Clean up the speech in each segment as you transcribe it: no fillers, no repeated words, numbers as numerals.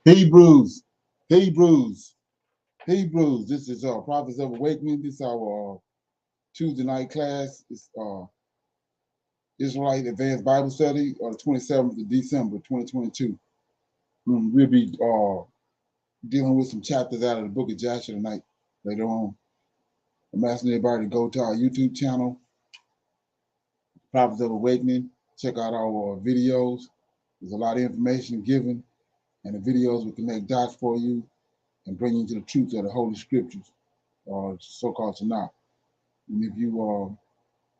Hebrews, Hebrews, Hebrews. This is Prophets of Awakening. This is our Tuesday night class. It's Israelite Advanced Bible Study on the 27th of December, 2022. We'll be dealing with some chapters out of the book of Joshua tonight later on. I'm asking everybody to go to our YouTube channel, Prophets of Awakening. Check out our videos. There's a lot of information given, and the videos will connect dots for you and bring you to the truth of the Holy Scriptures, or so-called Tanakh. And if you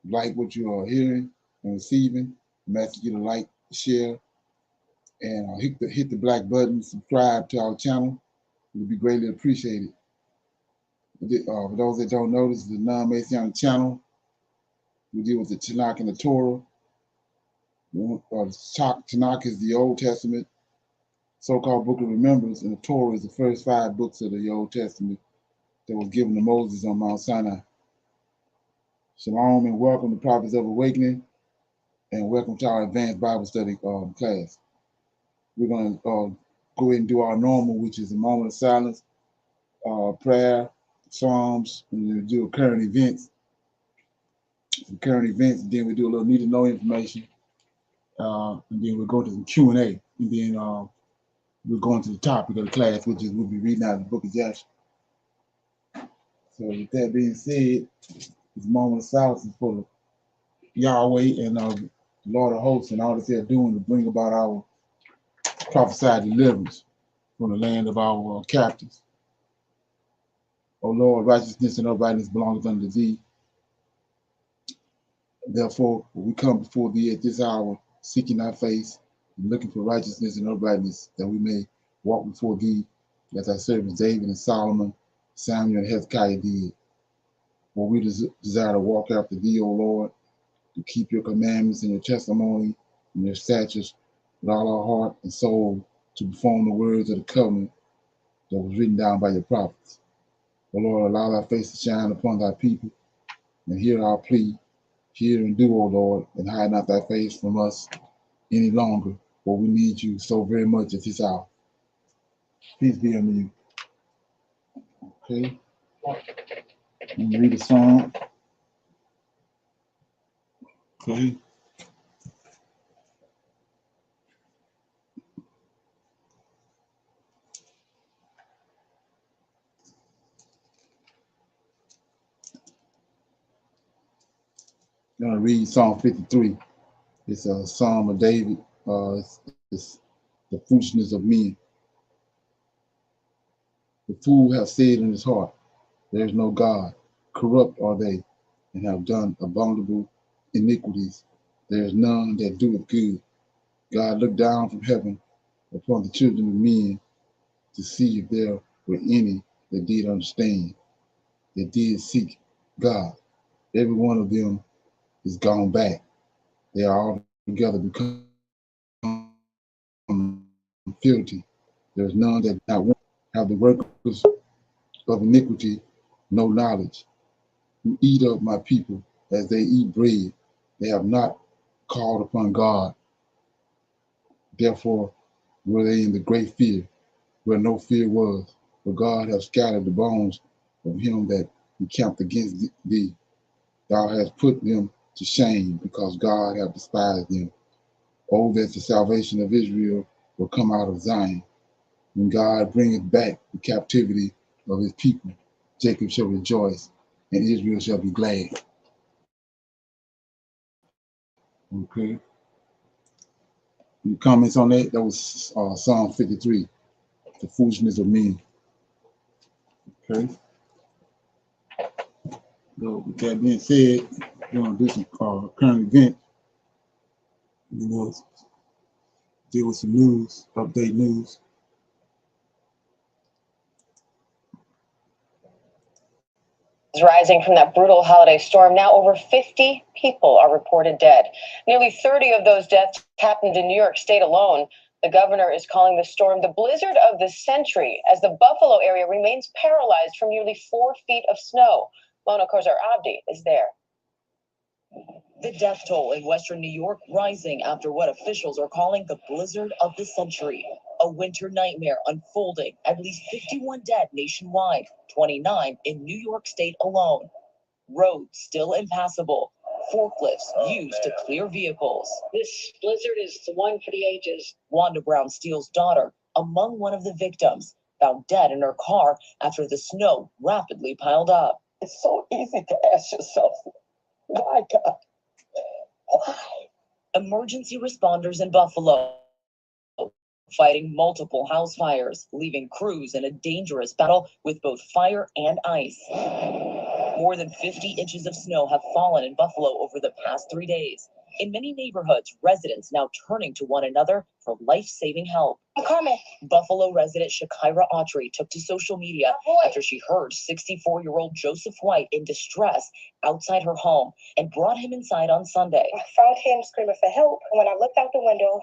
like what you are hearing and receiving, I'm asking you to like, share, and hit the black button, subscribe to our channel. It would be greatly appreciated. For those that don't know, this is the non-Messianic channel. We deal with the Tanakh and the Torah. The Tanakh is the Old Testament, so-called Book of Remembrance, and the Torah is the first 5 books of the Old Testament that was given to Moses on Mount Sinai. Shalom and welcome to Prophets of Awakening, and welcome to our Advanced Bible Study class. We're going to go ahead and do our normal, which is a moment of silence, prayer, Psalms, and then we'll do current events. And then we do a little need to know information, and then we'll go to some Q&A, and then we'll go into the topic of the class, which is we'll be reading out of the book of Joshua. So with that being said, this moment of silence is for Yahweh and the Lord of hosts and all that they're doing to bring about our prophesied deliverance from the land of our captives. O Lord, righteousness and uprightness belongs unto thee. Therefore, we come before thee at this hour, seeking thy face and looking for righteousness and uprightness, that we may walk before thee as thy servants David and Solomon, Samuel and Hezekiah did. For we desire to walk after thee, O Lord, to keep your commandments and your testimony and your statutes with all our heart and soul, to perform the words of the covenant that was written down by your prophets. O Lord, allow thy face to shine upon thy people, and hear our plea. Hear and do, O Lord, and hide not thy face from us any longer, for we need you so very much at this hour. Peace be unto you. Okay. Let me read a psalm. Okay. I'm going to read Psalm 53. It's a psalm of David. It's the foolishness of men. The fool hath said in his heart, there is no God. Corrupt are they, and have done abominable iniquities. There is none that doeth good. God looked down from heaven upon the children of men to see if there were any that did understand, that did seek God. Every one of them is gone back. They are altogether become filthy. There is none that not one. Have the workers of iniquity no knowledge, who eat up my people as they eat bread. They have not called upon God. Therefore were they in the great fear, where no fear was. For God hath scattered the bones of him that encamped against thee. Thou hast put them to shame, because God hath despised them. Oh, that the salvation of Israel will come out of Zion. When God bringeth back the captivity of his people, Jacob shall rejoice, and Israel shall be glad. Okay. Any comments on that? That was Psalm 53, the foolishness of men. Okay. So with that being said, we're going to do some current events. Deal with some news, update news. Rising from that brutal holiday storm, now over 50 people are reported dead. Nearly 30 of those deaths happened in New York State alone. The governor is calling the storm the blizzard of the century, as the Buffalo area remains paralyzed from nearly 4 feet of snow. Mona Kozar-Abdi is there. The death toll in western New York rising after what officials are calling the blizzard of the century. A winter nightmare unfolding. At least 51 dead nationwide, 29 in New York State alone. Roads still impassable. Forklifts used to clear vehicles. This blizzard is the one for the ages. Wanda Brown Steele's daughter, among one of the victims, found dead in her car after the snow rapidly piled up. It's so easy to ask yourself, why, God? Why? Emergency responders in Buffalo fighting multiple house fires, leaving crews in a dangerous battle with both fire and ice. More than 50 inches of snow have fallen in Buffalo over the past 3 days. In many neighborhoods, residents now turning to one another for life-saving help. I'm coming. Buffalo resident Shakira Autry took to social media after she heard 64-year-old Joseph White in distress outside her home and brought him inside on Sunday. I found him screaming for help. When I looked out the window,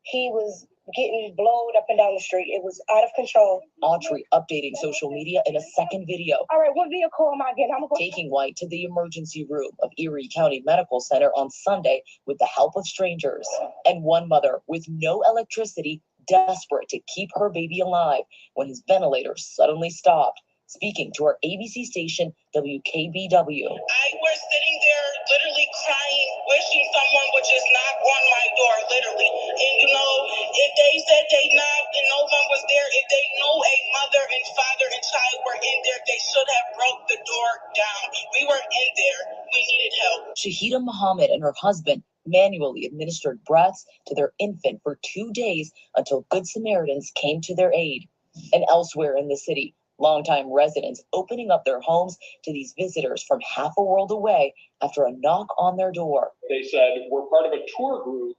he was getting blown up and down the street. It was out of control. Autry updating social media in a second video. All right, what vehicle am I getting? I'm going Taking White to the emergency room of Erie County Medical Center on Sunday with the help of strangers. And one mother with no electricity, desperate to keep her baby alive when his ventilator suddenly stopped. Speaking to our ABC station, WKBW. I was sitting there literally crying, wishing someone would just knock on my door, literally. And you know, if they said they knocked and no one was there, if they knew a mother and father and child were in there, they should have broke the door down. We were in there. We needed help. Shahida Muhammad and her husband manually administered breaths to their infant for 2 days until Good Samaritans came to their aid. And elsewhere in the city, longtime residents opening up their homes to these visitors from half a world away after a knock on their door. They said, we're part of a tour group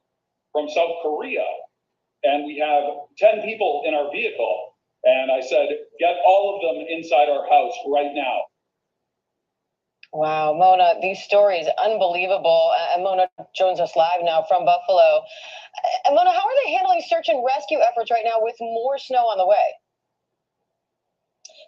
from South Korea, and we have 10 people in our vehicle. And I said, get all of them inside our house right now. Wow, Mona, these stories, unbelievable. And Mona joins us live now from Buffalo. And Mona, how are they handling search and rescue efforts right now with more snow on the way?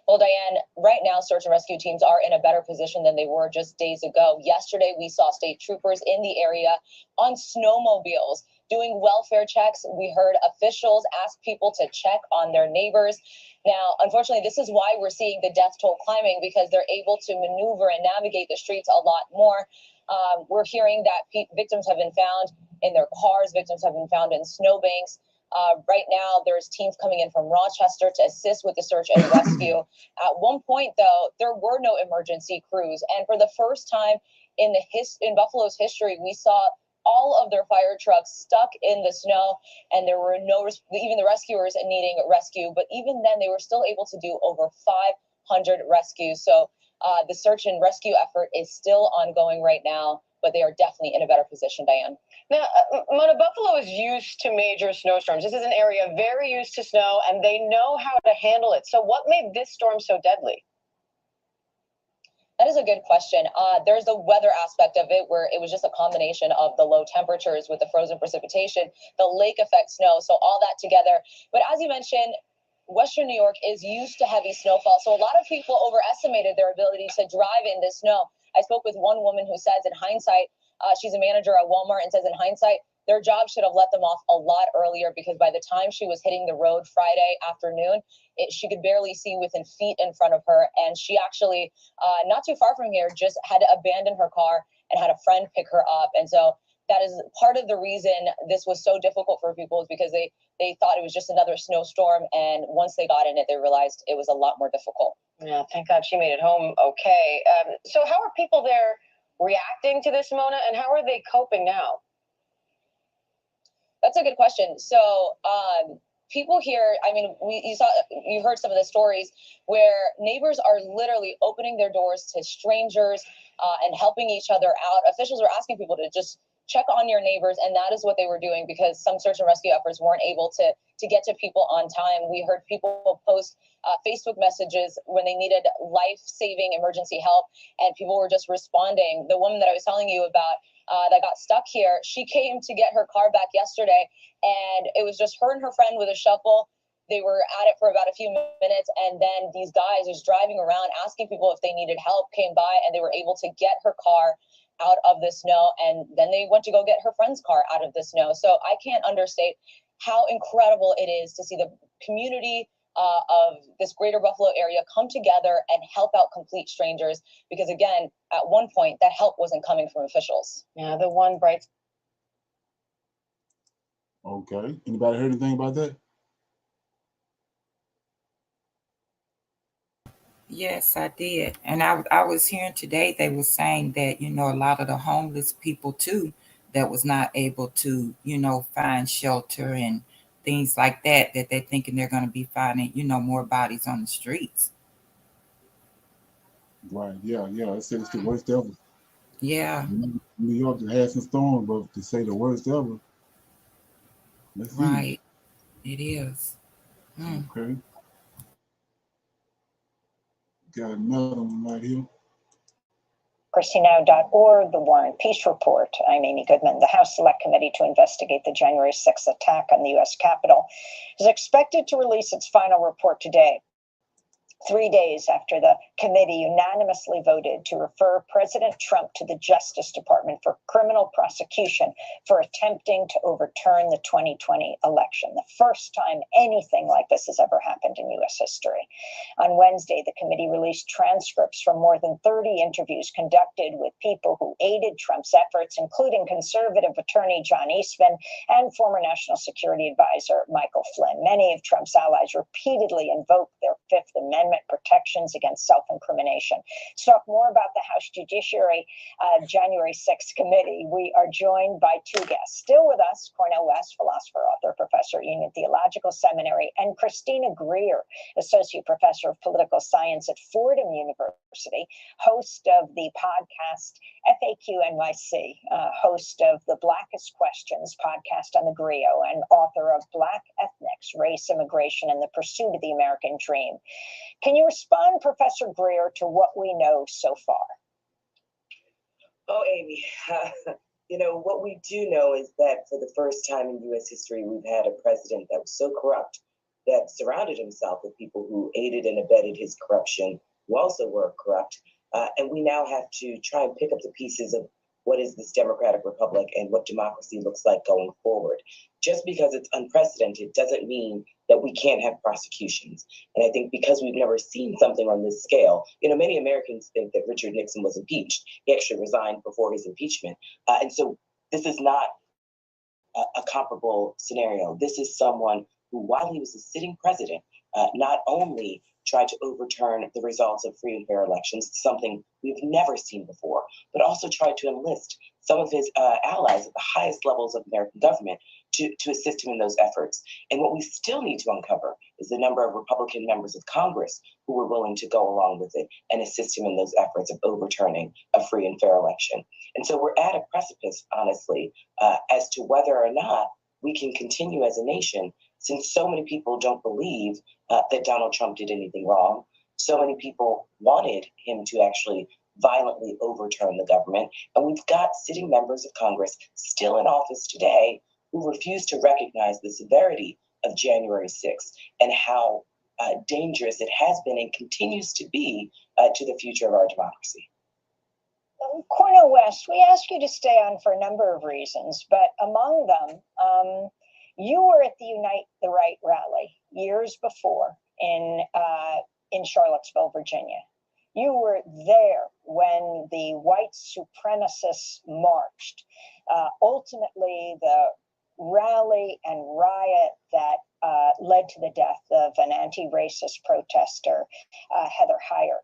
Well, Diane, right now, search and rescue teams are in a better position than they were just days ago. Yesterday, we saw state troopers in the area on snowmobiles doing welfare checks. We heard officials ask people to check on their neighbors. Now, unfortunately, this is why we're seeing the death toll climbing, because they're able to maneuver and navigate the streets a lot more. We're hearing that victims have been found in their cars, victims have been found in snowbanks. Right now, there's teams coming in from Rochester to assist with the search and rescue. At one point, though, there were no emergency crews, and for the first time in Buffalo's history, we saw all of their fire trucks stuck in the snow, and there were even the rescuers needing rescue. But even then, they were still able to do over 500 rescues. So the search and rescue effort is still ongoing right now, but they are definitely in a better position, Diane. Now, Mona, Buffalo is used to major snowstorms. This is an area very used to snow, and they know how to handle it. So what made this storm so deadly? That is a good question. There's the weather aspect of it, where it was just a combination of the low temperatures with the frozen precipitation, the lake effect snow, so all that together. But as you mentioned, Western New York is used to heavy snowfall, so a lot of people overestimated their ability to drive in this snow. I spoke with one woman who says, in hindsight, she's a manager at Walmart, and says in hindsight, their job should have let them off a lot earlier, because by the time she was hitting the road Friday afternoon, she could barely see within feet in front of her. And she actually, not too far from here, just had to abandon her car and had a friend pick her up. And so that is part of the reason this was so difficult for people, is because they thought it was just another snowstorm. And once they got in it, they realized it was a lot more difficult. Yeah, thank God she made it home okay. So how are people there reacting to this, Mona, and how are they coping now? That's a good question. So people here, I mean, you heard some of the stories where neighbors are literally opening their doors to strangers and helping each other out. Officials are asking people to just check on your neighbors, and that is what they were doing, because some search and rescue efforts weren't able to get to people on time. We heard people post Facebook messages when they needed life-saving emergency help, and people were just responding. The woman that I was telling you about that got stuck here, she came to get her car back yesterday, and it was just her and her friend with a shovel. They were at it for about a few minutes, and then these guys just driving around asking people if they needed help came by, and they were able to get her car out of the snow, and then they went to go get her friend's car out of the snow. So I can't understate how incredible it is to see the community of this greater Buffalo area come together and help out complete strangers. Because again, at one point, that help wasn't coming from officials. Yeah, the one bright. Okay. Anybody heard anything about that? Yes, I did. And I was hearing today they were saying that, a lot of the homeless people too that was not able to, find shelter and things like that, that they're thinking they're going to be finding, more bodies on the streets. Right. Yeah. It said it's the worst ever. Yeah. New York had some storms, but to say the worst ever, let's see. Right. It is. Okay. Got another one right here. ChristyNow.org, the War and Peace Report. I'm Amy Goodman. The House Select Committee to investigate the January 6th attack on the U.S. Capitol is expected to release its final report today, 3 days after the committee unanimously voted to refer President Trump to the Justice Department for criminal prosecution for attempting to overturn the 2020 election, the first time anything like this has ever happened in U.S. history. On Wednesday, the committee released transcripts from more than 30 interviews conducted with people who aided Trump's efforts, including conservative attorney John Eastman and former National Security Advisor Michael Flynn. Many of Trump's allies repeatedly invoked their Fifth Amendment protections against self-incrimination. To talk more about the House Judiciary January 6th committee, we are joined by two guests. Still with us, Cornel West, philosopher, author, professor at Union Theological Seminary, and Christina Greer, associate professor of political science at Fordham University, host of the podcast FAQ NYC, host of the Blackest Questions podcast on the Grio, and author of Black Ethnics, Race, Immigration, and the Pursuit of the American Dream. Can you respond, Professor Greer, to what we know so far? Oh, Amy, what we do know is that for the first time in U.S. history, we've had a president that was so corrupt that surrounded himself with people who aided and abetted his corruption, who also were corrupt. And we now have to try and pick up the pieces of what is this democratic republic and what democracy looks like going forward. Just because it's unprecedented doesn't mean that we can't have prosecutions. And I think because we've never seen something on this scale, many Americans think that Richard Nixon was impeached. He actually resigned before his impeachment. And so this is not a comparable scenario. This is someone who, while he was a sitting president, not only tried to overturn the results of free and fair elections, something we've never seen before, but also tried to enlist some of his allies at the highest levels of American government to assist him in those efforts. And what we still need to uncover is the number of Republican members of Congress who were willing to go along with it and assist him in those efforts of overturning a free and fair election. And so we're at a precipice, honestly, as to whether or not we can continue as a nation, since so many people don't believe that Donald Trump did anything wrong. So many people wanted him to actually violently overturn the government. And we've got sitting members of Congress still in office today who refuse to recognize the severity of January 6th and how dangerous it has been and continues to be to the future of our democracy. Cornel West, we asked you to stay on for a number of reasons, but among them, you were at the Unite the Right rally years before in Charlottesville, Virginia. You were there when the white supremacists marched. Ultimately, the rally and riot that led to the death of an anti-racist protester, Heather Heyer.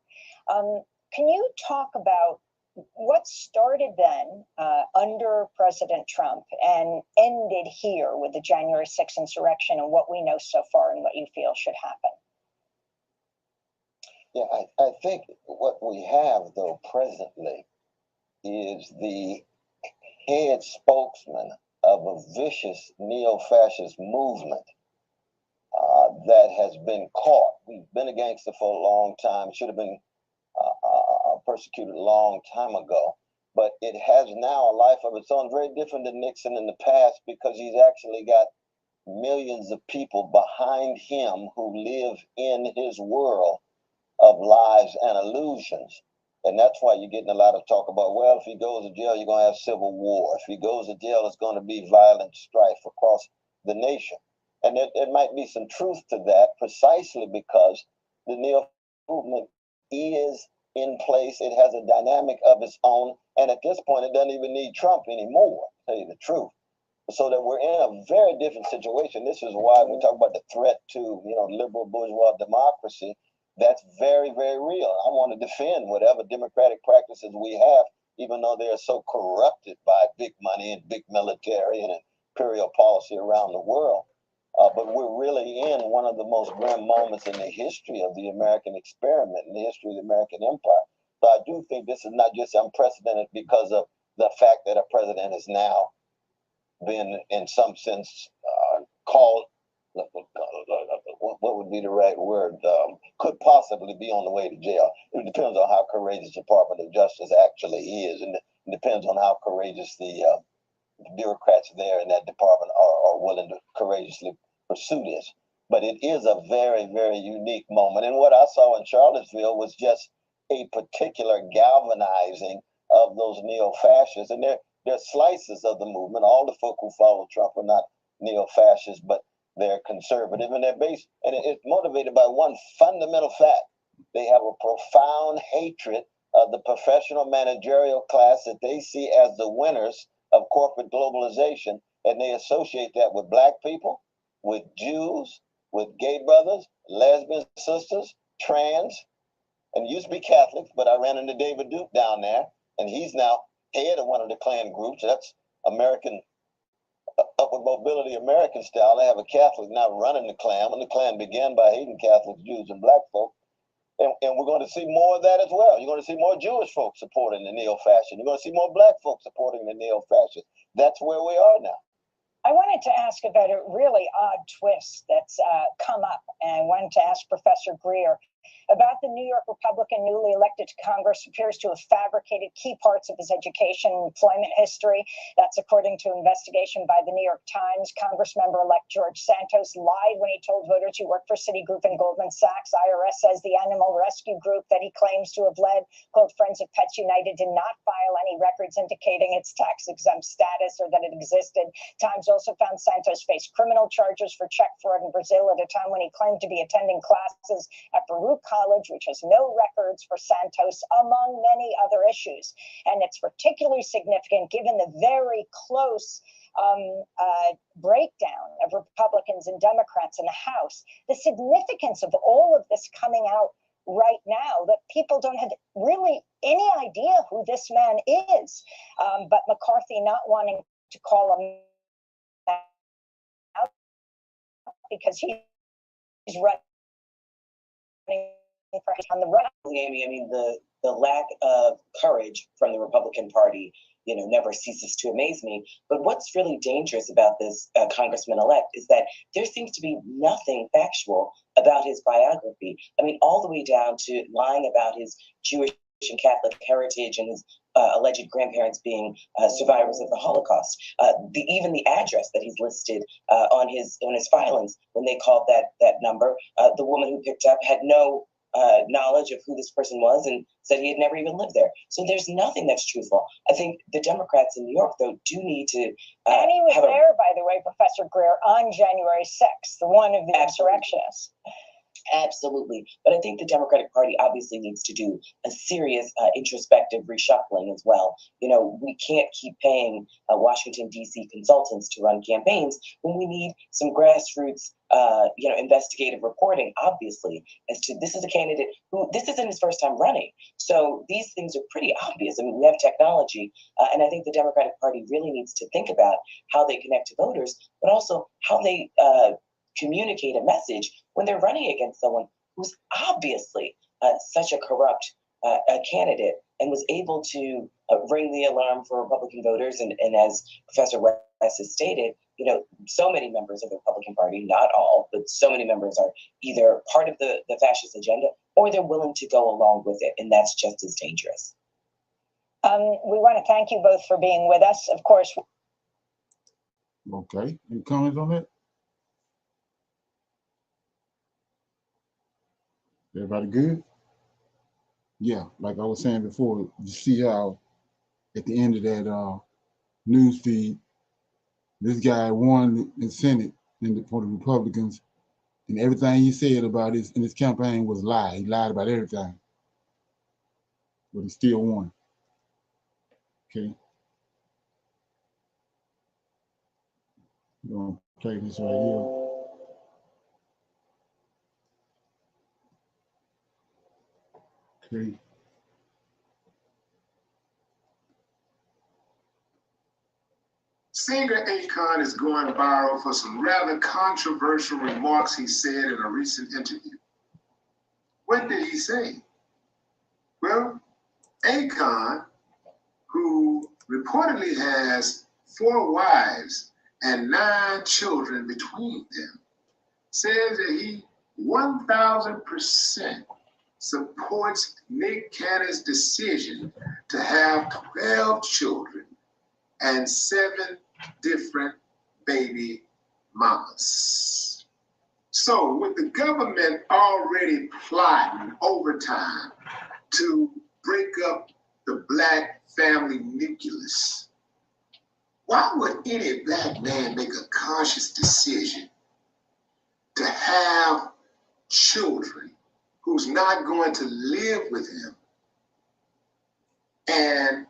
Can you talk about what started then under President Trump and ended here with the January 6th insurrection, and what we know so far and what you feel should happen? Yeah, I think what we have, though, presently is the head spokesman of a vicious neo-fascist movement that has been caught. We've been against it for a long time. It should have been persecuted a long time ago, but it has now a life of its own, very different than Nixon in the past, because he's actually got millions of people behind him who live in his world of lies and illusions. And that's why you're getting a lot of talk about, well, if he goes to jail, you're going to have civil war. If he goes to jail, it's going to be violent strife across the nation. And there might be some truth to that, precisely because the neo movement is in place. It has a dynamic of its own. And at this point, it doesn't even need Trump anymore, to tell you the truth. So that we're in a very different situation. This is why we talk about the threat to, liberal bourgeois democracy. That's very, very real. I want to defend whatever democratic practices we have, even though they're so corrupted by big money and big military and imperial policy around the world. But we're really in one of the most grim moments in the history of the American experiment, in the history of the American empire. So I do think this is not just unprecedented because of the fact that a president has now been, in some sense, called, what would be the right word, could possibly be on the way to jail. It depends on how courageous the Department of Justice actually is, and it depends on how courageous the bureaucrats there in that department are willing to courageously pursue this. But it is a very, very unique moment. And what I saw in Charlottesville was just a particular galvanizing of those neo-fascists. And they're slices of the movement. All the folk who follow Trump are not neo-fascists, but they're conservative, and they're based, and it's motivated by one fundamental fact. They have a profound hatred of the professional managerial class that they see as the winners of corporate globalization, and they associate that with Black people, with Jews, with gay brothers, lesbian sisters, trans, and used to be Catholics, but I ran into David Duke down there, and he's now head of one of the Klan groups. That's American, upward mobility American style. They have a Catholic now running the Klan, and the Klan began by hating Catholics, Jews, and Black folk. And we're going to see more of that as well. You're going to see more Jewish folks supporting the neo-fascist. You're going to see more Black folks supporting the neo-fascist. That's where we are now. I wanted to ask about a really odd twist that's come up, and I wanted to ask Professor Greer about the New York Republican newly elected to Congress appears to have fabricated key parts of his education and employment history. That's according to investigation by the New York Times. Congressmember-elect George Santos lied when he told voters he worked for Citigroup and Goldman Sachs. IRS says the animal rescue group that he claims to have led, called Friends of Pets United, did not file any records indicating its tax-exempt status or that it existed. Times also found Santos faced criminal charges for check fraud in Brazil at a time when he claimed to be attending classes at Baruch College, which has no records for Santos, among many other issues. And it's particularly significant given the very close breakdown of Republicans and Democrats in the House. The significance of all of this coming out right now, that people don't have really any idea who this man is, but McCarthy not wanting to call him out because he's running on the right. Amy, I mean, the lack of courage from the Republican Party, never ceases to amaze me. But what's really dangerous about this congressman-elect is that there seems to be nothing factual about his biography. I mean, all the way down to lying about his Jewish and Catholic heritage and his alleged grandparents being survivors of the Holocaust. Even the address that he's listed on his filings, when they called that number, the woman who picked up had no knowledge of who this person was and said he had never even lived there. So there's nothing that's truthful. I think the Democrats in New York, though, do need to. And he was there, by the way, Professor Greer, on January 6th, one of the insurrectionists. Absolutely. But I think the Democratic Party obviously needs to do a serious introspective reshuffling as well. We can't keep paying Washington, D.C. consultants to run campaigns when we need some grassroots, investigative reporting, obviously, as to this is a candidate who, this isn't his first time running. So these things are pretty obvious. I mean, we have technology, and I think the Democratic Party really needs to think about how they connect to voters, but also how they communicate a message when they're running against someone who's obviously such a corrupt candidate and was able to ring the alarm for Republican voters. And as Professor West has stated, so many members of the Republican Party, not all, but so many members are either part of the fascist agenda or they're willing to go along with it. And that's just as dangerous. We want to thank you both for being with us. Of course. Okay. Any comments on that? Everybody good? Yeah, like I was saying before, you see how at the end of that news feed, this guy won in the Senate for the Republicans, and everything he said about his in his campaign was a lie. He lied about everything, but he still won. Okay, we're gonna play this right here. Okay. Singer Akon is going viral for some rather controversial remarks he said in a recent interview. What did he say? Well, Akon, who reportedly has 4 wives and 9 children between them, says that he 1,000% supports Nick Cannon's decision to have 12 children and 7 different baby mamas. So with the government already plotting overtime to break up the black family nucleus, why would any black man make a conscious decision to have children who's not going to live with him and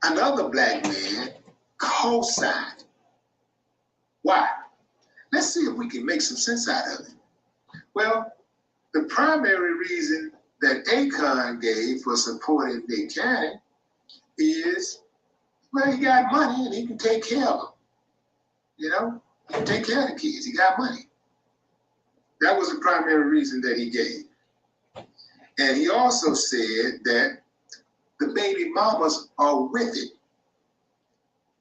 another black man co-sign? Why? Let's see if we can make some sense out of it. Well, the primary reason that Akon gave for supporting Nick Cannon is, well, he got money and he can take care of them. You know, he can take care of the kids. He got money. That was the primary reason that he gave. And he also said that the baby mamas are with it.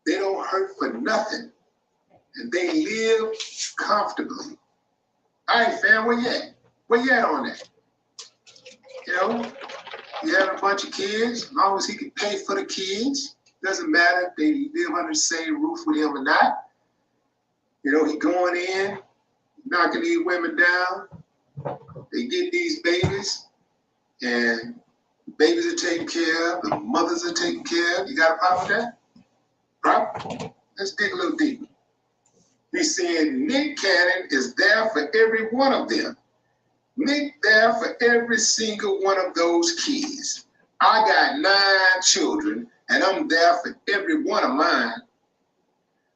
They don't hurt for nothing. And they live comfortably. All right, fam, where you at? Where you at on that? You know, you have a bunch of kids, as long as he can pay for the kids. Doesn't matter if they live under the same roof with him or not. You know, he going in, knocking these women down. They get these babies, and the babies are taken care of, the mothers are taken care of. You got a problem with that? Problem? Let's dig a little deeper. He's saying Nick Cannon is there for every one of them. Nick there for every single one of those kids. I got 9 children, and I'm there for every one of mine.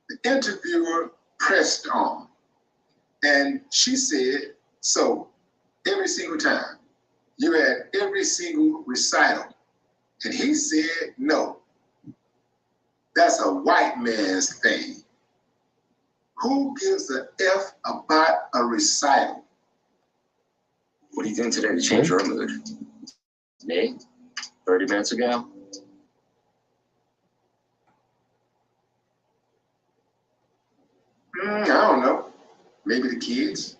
The interviewer pressed on, and she said, so every single time, you're at every single recital. And he said, no, that's a white man's thing. Who gives a F about a recital? What are you doing today to change your mood? Me? 30 minutes ago? I don't know. Maybe the kids.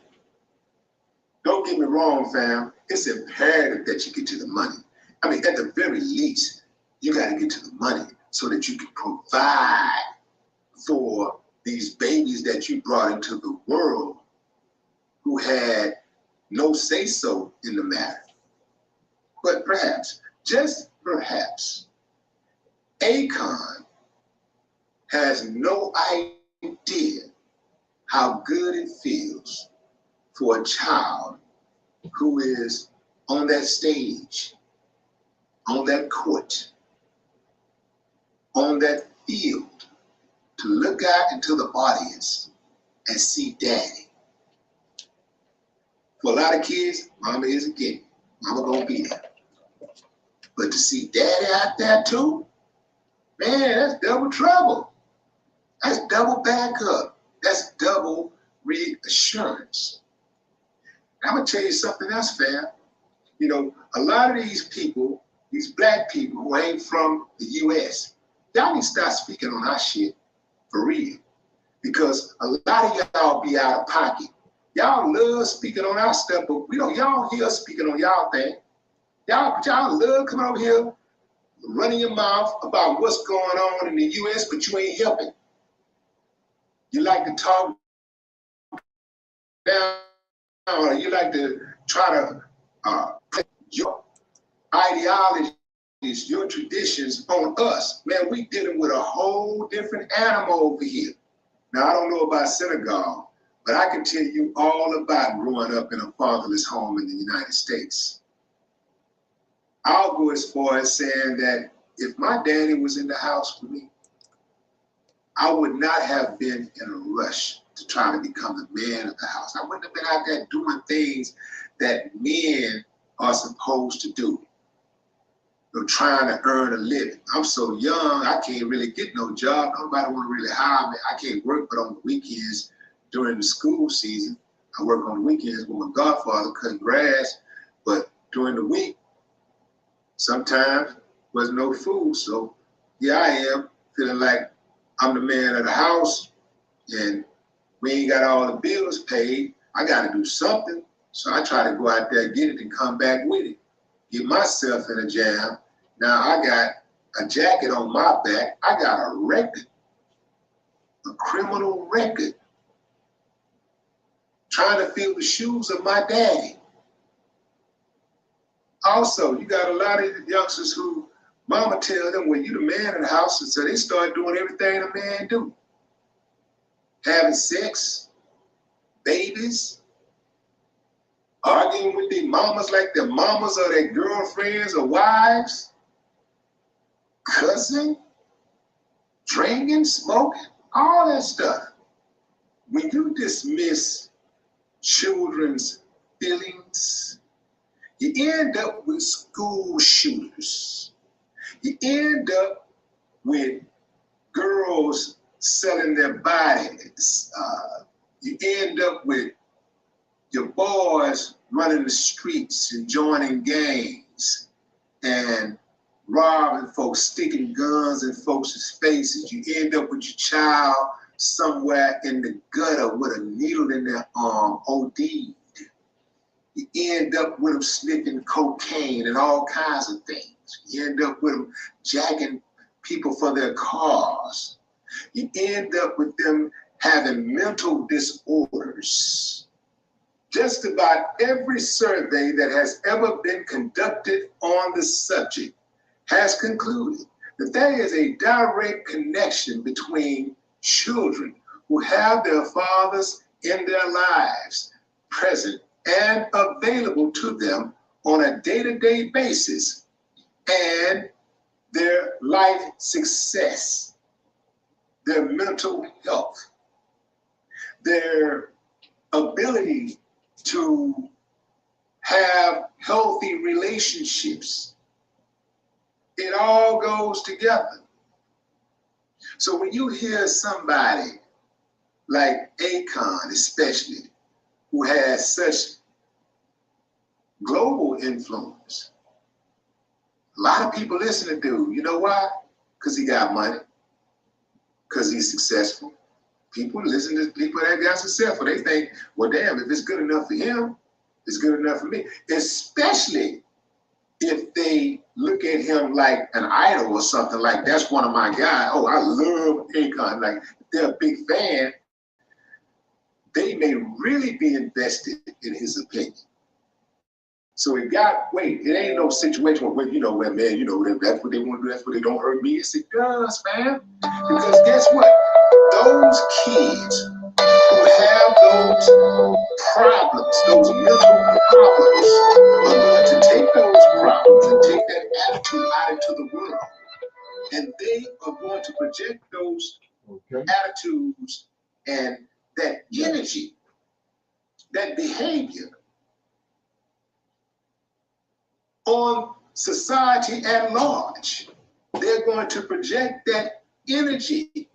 Don't get me wrong, fam. It's imperative that you get to the money. I mean, at the very least, you got to get to the money so that you can provide for these babies that you brought into the world who had no say-so in the matter. But perhaps, just perhaps, Akon has no idea how good it feels for a child who is on that stage, on that court, on that field, to look out into the audience and see daddy. For a lot of kids, mama isn't getting it. Mama gonna be there. But to see daddy out there too, man, that's double trouble. That's double backup. That's double reassurance. And I'm gonna tell you something else, fam. You know, a lot of these people, these black people who ain't from the US, y'all need to start speaking on our shit for real. Because a lot of y'all be out of pocket. Y'all love speaking on our stuff, but we don't, y'all hear us speaking on y'all thing. Y'all love coming over here, running your mouth about what's going on in the US, but you ain't helping. You like to talk down, or you like to try to put your ideologies, your traditions on us. Man, we dealing with a whole different animal over here. Now, I don't know about Senegal, But I can tell you all about growing up in a fatherless home in the United States. I'll go as far as saying that if my daddy was in the house with me, I would not have been in a rush to try to become the man of the house. I wouldn't have been out there doing things that men are supposed to do. Trying to earn a living. I'm so young, I can't really get no job. Nobody want to really hire me. I can't work but on the weekends during the school season. I work on the weekends with my godfather cutting grass, but during the week, sometimes was no food. So here I am feeling like I'm the man of the house and we ain't got all the bills paid. I got to do something. So I try to go out there, get it, and come back with it. Get myself in a jam. Now I got a jacket on my back. I got a record, a criminal record, trying to fill the shoes of my daddy. Also, you got a lot of youngsters who mama tell them, well, you the man in the house, and so they start doing everything a man do. Having sex, babies, arguing with their mamas like their mamas or their girlfriends or wives, cussing, drinking, smoking, all that stuff. When you dismiss children's feelings, you end up with school shooters. You end up with girls selling their bodies. You end up with your boys running the streets and joining gangs and robbing folks, sticking guns in folks' faces. You end up with your child somewhere in the gutter with a needle in their arm, OD'd. You end up with them sniffing cocaine and all kinds of things. You end up with them jacking people for their cars. You end up with them having mental disorders. Just about every survey that has ever been conducted on the subject has concluded that there is a direct connection between children who have their fathers in their lives, present and available to them on a day-to-day basis, and their life success, their mental health, their ability to have healthy relationships. It all goes together. So when you hear somebody like Akon, especially, who has such global influence, a lot of people listen to dude. You know why? Because he got money, because he's successful. People listen to people that got successful. They think, well, damn, if it's good enough for him, it's good enough for me. Especially if they look at him like an idol or something, like that's one of my guys. Oh, I love Akon. Like, if they're a big fan, they may really be invested in his opinion. So it ain't no situation where, where, man, that's what they want to do, that's what they don't hurt me. Yes, it does, man. Because guess what? Those kids who have those problems, those mental problems, are going to take those problems and take that attitude out into the world. And they are going to project those attitudes and that energy, that behavior on society at large. They're going to project that energy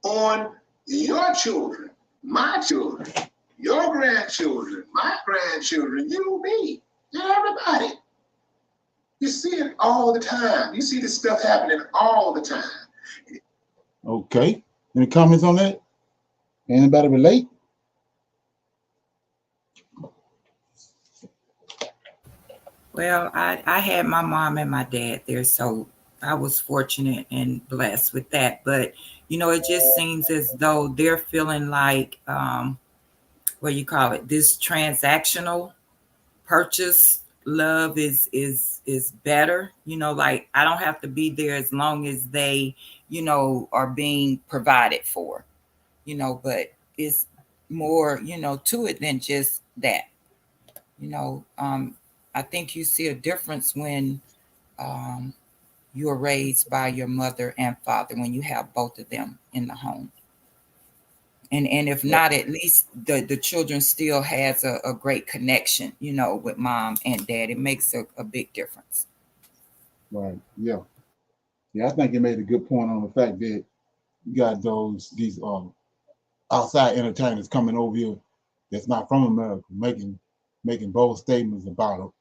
on your children, my children, your grandchildren, my grandchildren, you, me, and everybody. You see it all the time. You see this stuff happening all the time. Okay. Any comments on that? Anybody relate? Well, I had my mom and my dad there, so I was fortunate and blessed with that. But it just seems as though they're feeling like what you call it, this transactional purchase love is better. Like I don't have to be there as long as they are being provided for. you know, but it's more, you know, to it than just that. You know, I think you see a difference when you are raised by your mother and father, when you have both of them in the home. And if not, at least the children still has a great connection, you know, with mom and dad. It makes a big difference. Right. Yeah. Yeah. I think you made a good point on the fact that you got these outside entertainers coming over here that's not from America, making bold statements about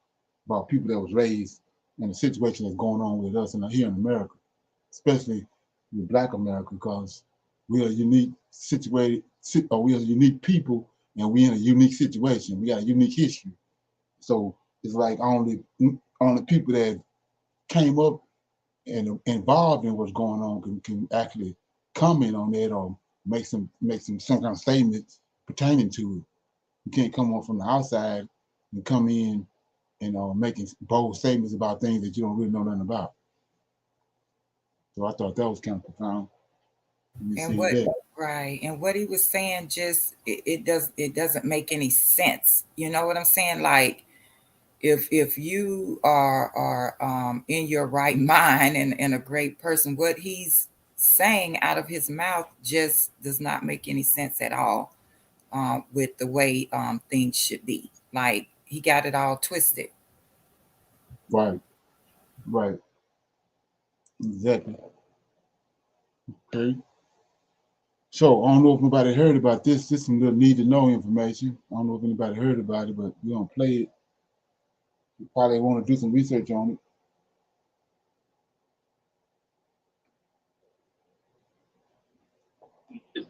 people that was raised in the situation that's going on with us and here in America, especially with Black America, because we are unique situated, or we are unique people, and we in a unique situation. We got a unique history. So it's like only people that came up and involved in what's going on can actually comment on that or make some kind of statements pertaining to it. You can't come on from the outside and come in and making bold statements about things that you don't really know nothing about. So I thought that was kind of profound. And what right, and what he was saying, just it doesn't make any sense. You know what I'm saying? Like if you are in your right mind and a great person, what he's saying out of his mouth just does not make any sense at all with the way things should be. Like he got it all twisted. Right. Right. Exactly. Okay. So I don't know if nobody heard about this. This is some little need to know information. I don't know if anybody heard about it, but we're gonna play it. You probably want to do some research on it.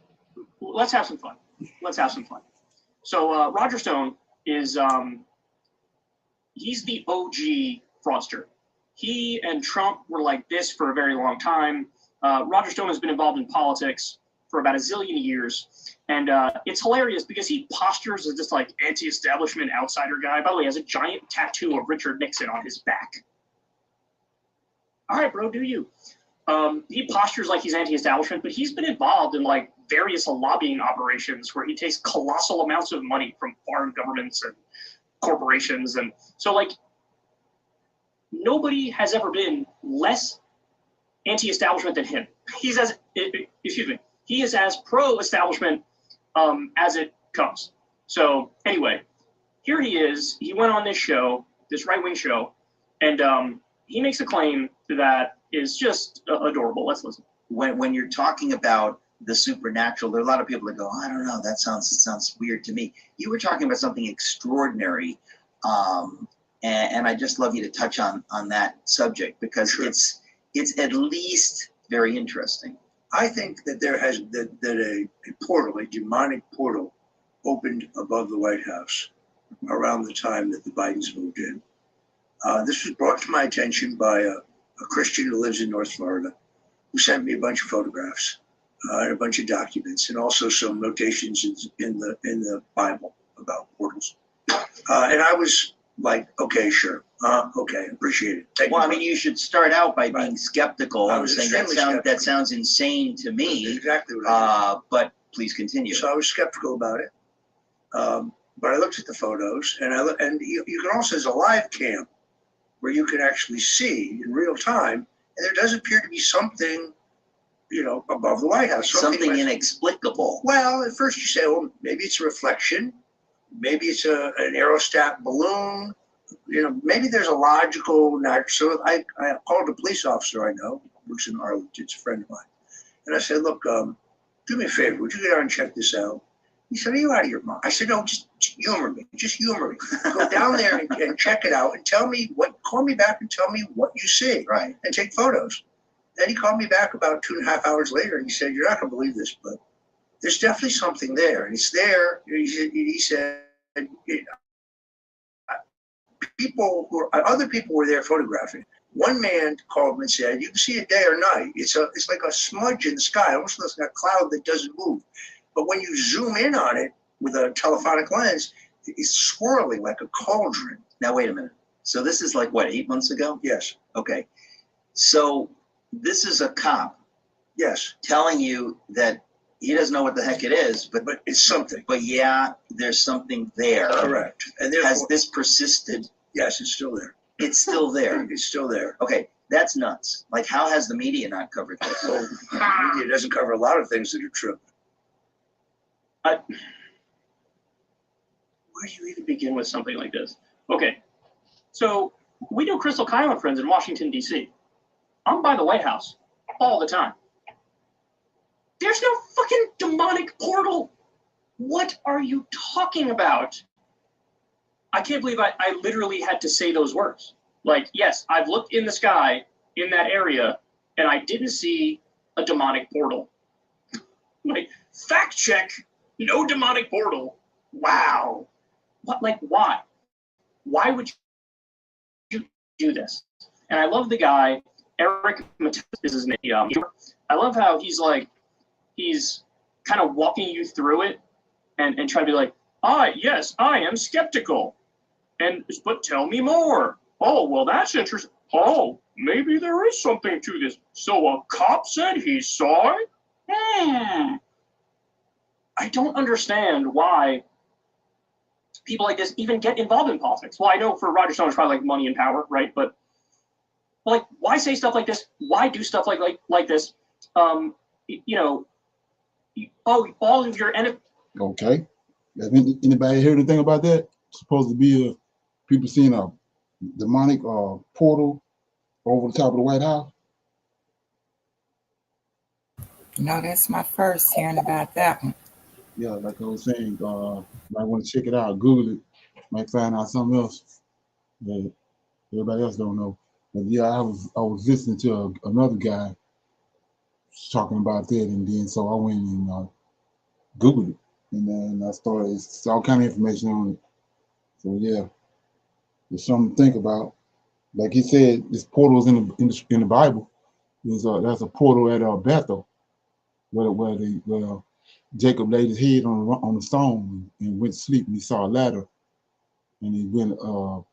Let's have some fun. So Roger Stone is he's the OG fraudster. He and Trump were like this for a very long time. Roger Stone has been involved in politics for about a zillion years. And it's hilarious because he postures as this like anti-establishment outsider guy. By the way, he has a giant tattoo of Richard Nixon on his back. All right, bro, do you? He postures like he's anti-establishment, but he's been involved in like various lobbying operations where he takes colossal amounts of money from foreign governments and corporations. And so like nobody has ever been less anti-establishment than him. He is as pro-establishment as it comes. So anyway, here he is. He went on this show, this right-wing show, and he makes a claim that is just adorable. Let's listen. When you're talking about the supernatural, there are a lot of people that go, I don't know, that sounds weird to me. You were talking about something extraordinary, and I just love you to touch on that subject because sure. It's at least very interesting. I think that there has that a portal, a demonic portal, opened above the White House around the time that the Bidens moved in. This was brought to my attention by a Christian who lives in North Florida, who sent me a bunch of photographs and a bunch of documents, and also some notations in the Bible about portals. And I was like, okay, sure, okay, appreciate it. Thank well, you. I mean, you should start out by being skeptical and saying that sounds insane to me. That's exactly what I did. But please continue. So I was skeptical about it, but I looked at the photos, and you can also, there's a live cam where you can actually see in real time, and there does appear to be something, above the White House. Something inexplicable. Well, at first you say, well, maybe it's a reflection, maybe it's an aerostat balloon, maybe there's a logical. So I called a police officer I know, works in Arlington, it's a friend of mine, and I said, look, do me a favor, would you get out and check this out? He said, are you out of your mind? I said, no, just humor me. Just humor me. Go down there and check it out and call me back and tell me what you see. Right. And take photos. Then he called me back about 2.5 hours later and he said, you're not going to believe this, but there's definitely something there. And it's there. He said other people were there photographing. One man called me and said, you can see it day or night. It's like a smudge in the sky, almost like a cloud that doesn't move. But when you zoom in on it with a telephonic lens, it's swirling like a cauldron. Now, wait a minute. So this is like, what, 8 months ago? Yes. Okay. So this is a cop. Yes. Telling you that he doesn't know what the heck it is, but it's something. But yeah, there's something there. Correct. And has this persisted? Yes, it's still there. It's still there. It's still there. Okay, that's nuts. Like, how has the media not covered this? Well, the media doesn't cover a lot of things that are true. Where do you even begin with something like this? Okay, so we do Crystal Kyla Friends in Washington, D.C. I'm by the White House all the time. There's no fucking demonic portal. What are you talking about? I can't believe I literally had to say those words. Like, yes, I've looked in the sky in that area, and I didn't see a demonic portal. Like, fact check, no demonic portal. Wow. What? Like, why? Why would you do this? And I love the guy, Eric Mattis is his name. I love how he's kind of walking you through it and trying to be like, yes, I am skeptical. But tell me more. Oh, well, that's interesting. Oh, maybe there is something to this. So a cop said he saw it? I don't understand why people like this even get involved in politics. Well, I know for Roger Stone, it's probably like money and power, right? But like, why say stuff like this? Why do stuff like this? All of your enemies. Okay. Anybody hear anything about that? It's supposed to be people seeing a demonic portal over the top of the White House. No, that's my first hearing about that one. Yeah, like I was saying, might want to check it out, Google it, might find out something else that everybody else don't know. But yeah, I was listening to another guy talking about that, and then so I went and Googled it, and then I started. It's all kind of information on it. So yeah, there's something to think about. Like he said, this portal is in the Bible. There's a portal at Bethel, where Jacob laid his head on the stone and went to sleep, and he saw a ladder, and he went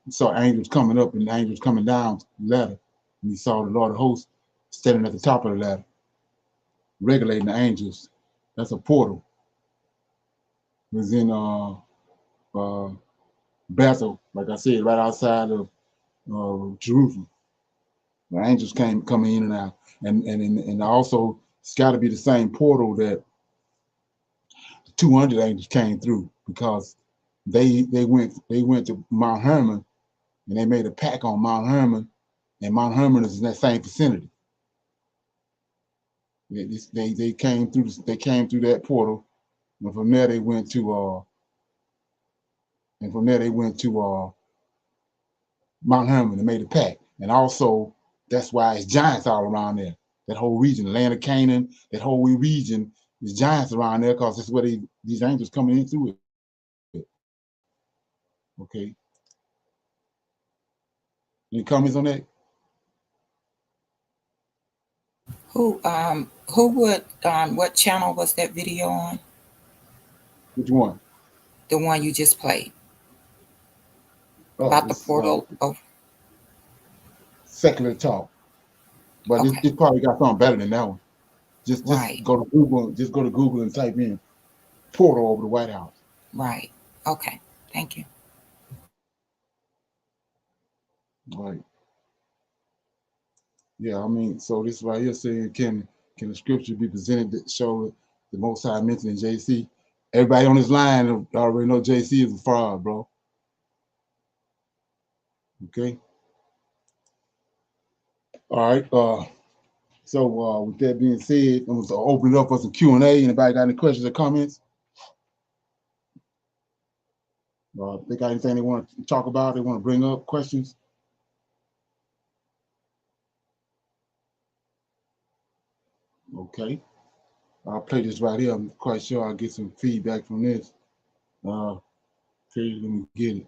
saw angels coming up and angels coming down the ladder, and he saw the Lord of hosts standing at the top of the ladder, regulating the angels. That's a portal. It was in Bethel, like I said, right outside of Jerusalem. The angels coming in and out, and also it's got to be the same portal that 200 angels came through, because they went to Mount Hermon, and they made a pact on Mount Hermon, and Mount Hermon is in that same vicinity. They came through that portal, and from there they went to Mount Hermon and made a pact. And also that's why it's giants all around there. That whole region, the land of Canaan, that whole region, there's giants around there, because that's where these angels coming in through it. Okay. Any comments on that? What channel was that video on? Which one? The one you just played. About the portal of Secular Talk. But okay. It probably got something better than that one. Just right. Go to Google. Just go to Google and type in portal over the White House. Right. Okay. Thank you. Right. Yeah, I mean, so this right here saying, can the scripture be presented that show the Most High mentioning JC? Everybody on this line already know JC is a fraud, bro. Okay. All right. So with that being said, I'm going to open it up for some Q&A. Anybody got any questions or comments? They got anything they want to talk about? They want to bring up questions? Okay. I'll play this right here. I'm quite sure I'll get some feedback from this. Okay, let me get it.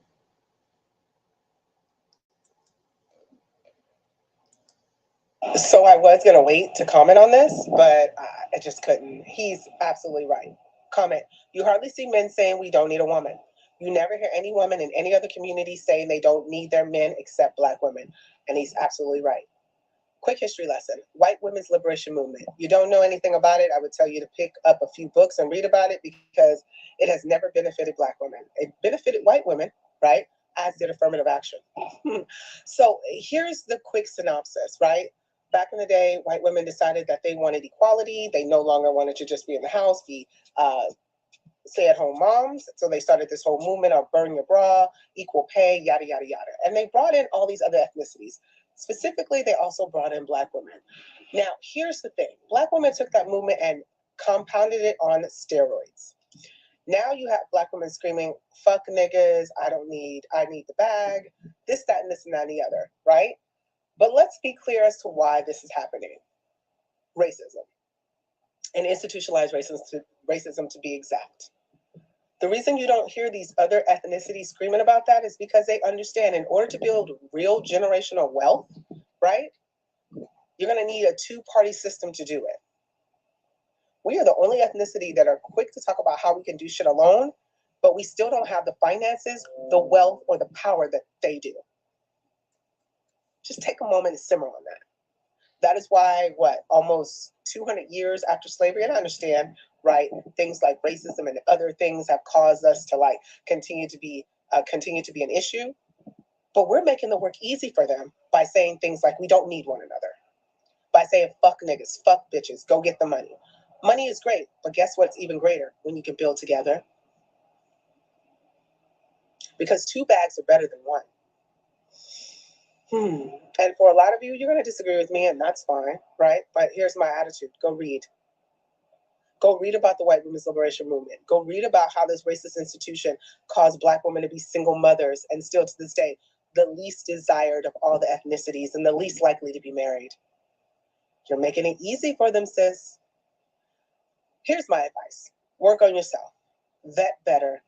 So I was going to wait to comment on this, but I just couldn't. He's absolutely right. Comment. You hardly see men saying we don't need a woman. You never hear any woman in any other community saying they don't need their men except Black women. And he's absolutely right. Quick history lesson. White women's liberation movement. You don't know anything about it, I would tell you to pick up a few books and read about it, because it has never benefited Black women. It benefited white women, right? As did affirmative action. So here's the quick synopsis, right? Back in the day, white women decided that they wanted equality. They no longer wanted to just be in the house, be stay-at-home moms. So they started this whole movement of burn your bra, equal pay, yada, yada, yada. And they brought in all these other ethnicities. Specifically, they also brought in Black women. Now, here's the thing. Black women took that movement and compounded it on steroids. Now you have Black women screaming, fuck niggas, I need the bag, this, that, and this, and that, and the other, right? But let's be clear as to why this is happening. Racism. And institutionalized racism to be exact. The reason you don't hear these other ethnicities screaming about that is because they understand in order to build real generational wealth, right, you're going to need a two-party system to do it. We are the only ethnicity that are quick to talk about how we can do shit alone, but we still don't have the finances, the wealth, or the power that they do. Just take a moment and simmer on that. That is why, almost 200 years after slavery, and I understand, right, things like racism and other things have caused us to continue to be an issue, but we're making the work easy for them by saying things like we don't need one another, by saying fuck niggas, fuck bitches, go get the money. Money is great, but guess what's even greater? When you can build together. Because two bags are better than one. And for a lot of you, you're going to disagree with me, and that's fine, right? But here's my attitude. Go read. Go read about the white women's liberation movement. Go read about how this racist institution caused Black women to be single mothers and still to this day, the least desired of all the ethnicities and the least likely to be married. You're making it easy for them, sis. Here's my advice. Work on yourself. Vet better.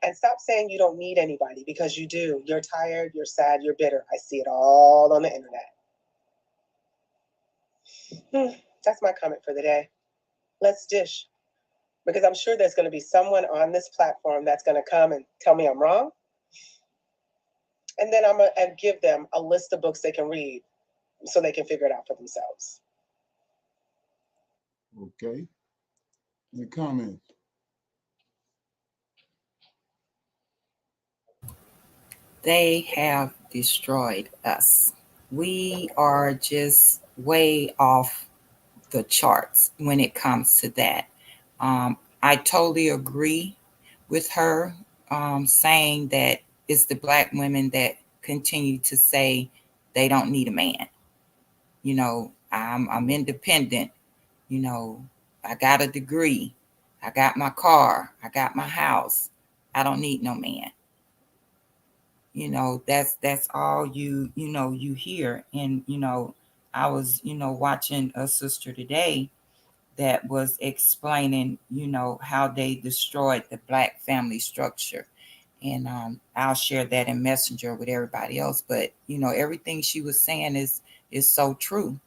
And stop saying you don't need anybody, because you do. You're tired, you're sad, you're bitter. I see it all on the internet. That's my comment for the day. Let's dish. Because I'm sure there's going to be someone on this platform that's going to come and tell me I'm wrong. And then I'm going to give them a list of books they can read so they can figure it out for themselves. Okay. Any comments? They have destroyed us. We are just way off the charts when it comes to that. I totally agree with her saying that it's the Black women that continue to say they don't need a man. You know, I'm independent. You know, I got a degree. I got my car. I got my house. I don't need no man. You know, that's all you hear. And I was watching a sister today that was explaining how they destroyed the Black family structure. And I'll share that in Messenger with everybody else. But everything she was saying is so true.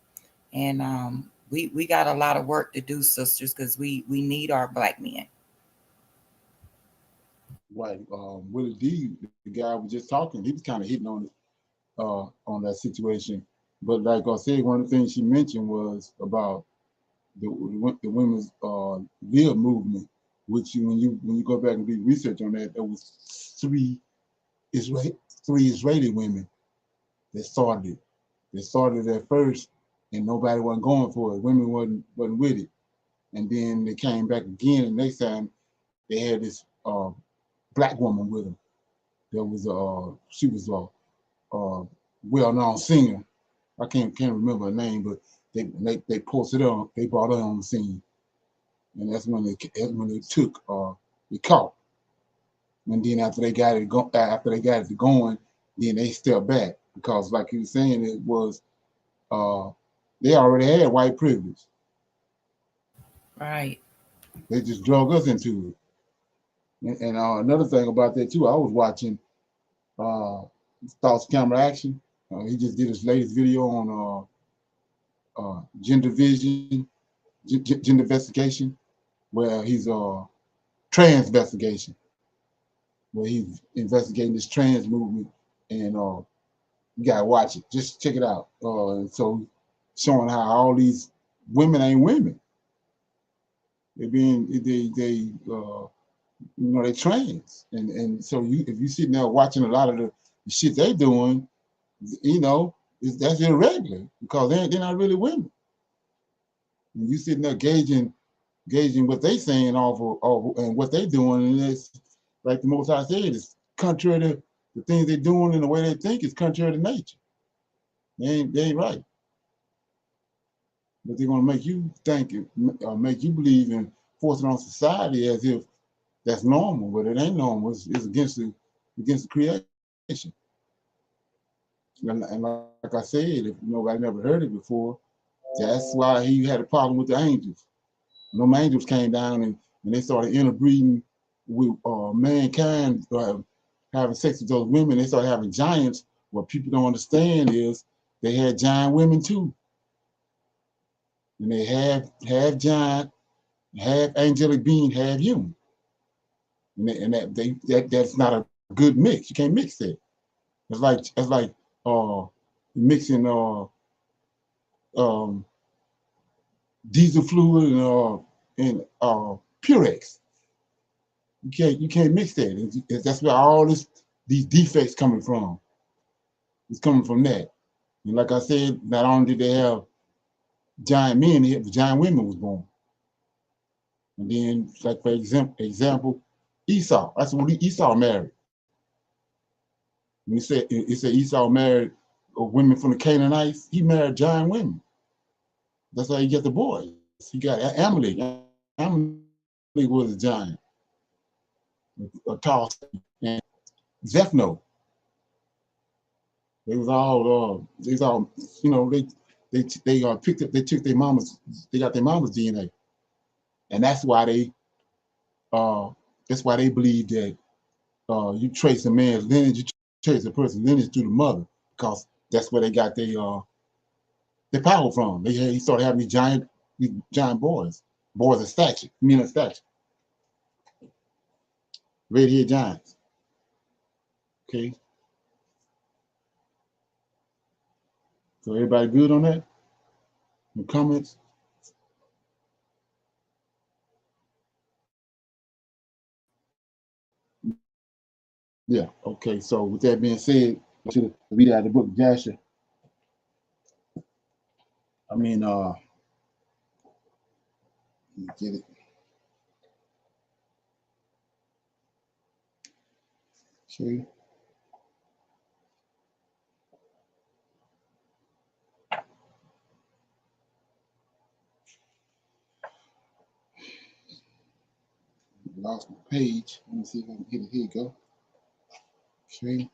And we got a lot of work to do, sisters, because we need our Black men. Right. Willie D, the guy was just talking, he was kind of hitting on that situation. But like I said, one of the things she mentioned was about the women's live movement, which when you go back and do research on that, there was three Israeli women that started it. They started it at first, and nobody wasn't going for it. Women wasn't with it, and then they came back again. And next time they had this Black woman with them. There was she was a well-known singer. I can't remember her name, but they posted her on. They brought her on the scene, and that's when they took they caught. And then after they got it going, then they stepped back because, like you were saying, it was they already had white privilege. Right. They just drug us into it. And another thing about that too, I was watching Thoughts Camera Action. He just did his latest video on gender vision, gender investigation, where he's trans investigation, where he's investigating this trans movement and You gotta watch it. Just check it out. So showing how all these women ain't women. They they trans, and so if you sitting there watching a lot of the shit they doing, that's irregular because they're not really women. And you sitting there gauging what they saying off and what they doing, and it's like the Most High said, it's contrary to the things they're doing and the way they think is contrary to nature. They ain't right. But they're gonna make you think, or make you believe and force it on society as if that's normal, but it ain't normal. It's against the creation. And like I said, if nobody never heard it before, that's why he had a problem with the angels. When them angels came down and they started interbreeding with mankind, having sex with those women, they started having giants. What people don't understand is they had giant women too. And they have giant, half angelic being, half human. And that's not a good mix. You can't mix that. It's like mixing diesel fluid and Purex. You can't mix that. That's where all these defects coming from. It's coming from that. And like I said, not only did they have giant men, the giant women was born. And then, like for example, Esau. That's what Esau married. When it said Esau married women from the Canaanites, he married giant women. That's how he got the boys. He got Amalek. Amalek was a giant, a tall, and Zephno. They all, they picked up, they took they got their mama's DNA, and that's why they believe that you trace a man's lineage, you trace a person's lineage through the mother, because that's where they got their power from. He started having these giant boys of stature, men of stature, red-haired giants. Okay, so everybody good on that? Any comments? Yeah. Okay. So with that being said, to read out the book of Jasher. I mean, let me get it. Okay. Lost my page. Let me see if I can get it. Here you go. Okay.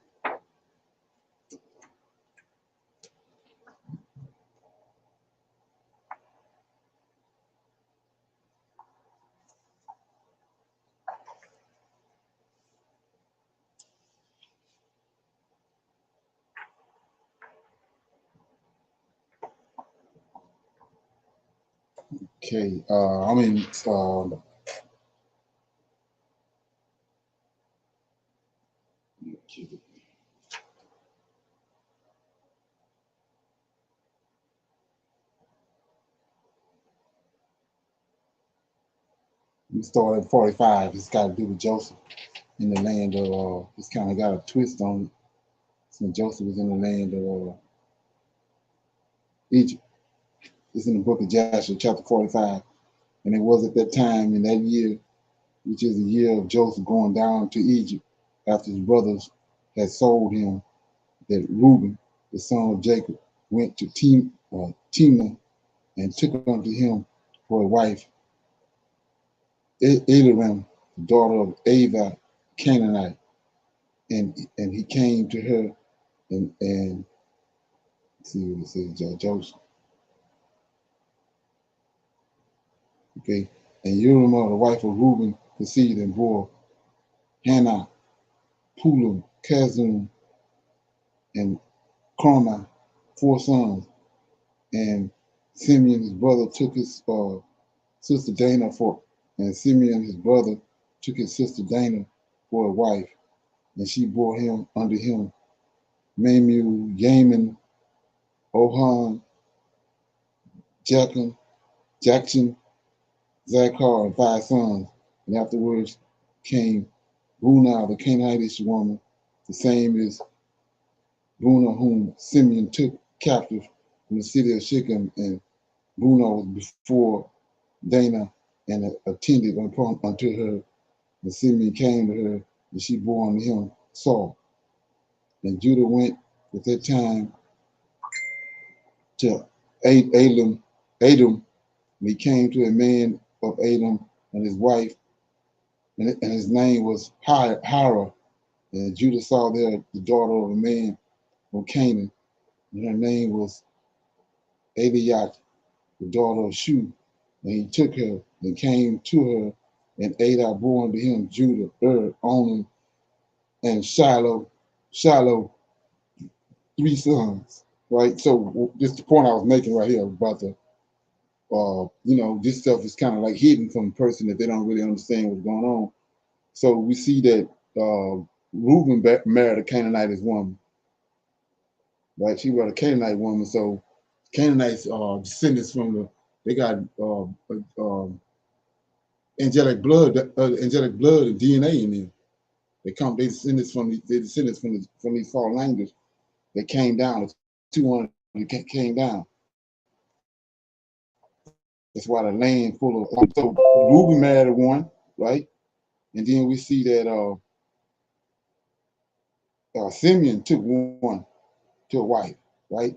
Okay. I'm in. We start at 45. It's got to do with Joseph in the land of. It's kind of got a twist on it. Since Joseph was in the land of Egypt. It's in the book of Jasher, chapter 45. And it was at that time in that year, which is the year of Joseph going down to Egypt after his brothers had sold him, that Reuben, the son of Jacob, went to Timnah and took unto him for a wife Eliram, the daughter of Ava, Canaanite, and he came to her and see what it says, Joseph. Okay, and Urimah, the wife of Reuben, conceived and bore Hannah, Pulam, Kazum, and Carmi, 4 sons. And Simeon, his brother, took his sister Dana and Simeon, his brother, took his sister Dana for a wife, and she bore him unto him Mamu, Yaman, Ohan, Jackson, Zachar, and 5 sons. And afterwards came Bunah, the Canaanitish woman, the same as Bunah, whom Simeon took captive from the city of Shechem, and Bunah was before Dana and attended unto her. And Simeon came to her, and she bore unto him Saul. And Judah went at that time to Adam, and he came to a man of Adam and his wife, and his name was Hira. And Judah saw there the daughter of a man from Canaan, and her name was Eliat, the daughter of Shu. And he took her and came to her, and Ada bore unto him Judah, Onan, and Shiloh, 3 sons. Right. So this is the point I was making right here about the, this stuff is kind of like hidden from the person that they don't really understand what's going on. So we see that Reuben married a Canaanite woman. Right, she was a Canaanite woman. So Canaanites are descendants from they got angelic blood and DNA in them. They descendants from these fallen angels that came down. 200 that came down. That's why the land full of. So Reuben married one, right? And then we see that Simeon took one to a wife, right?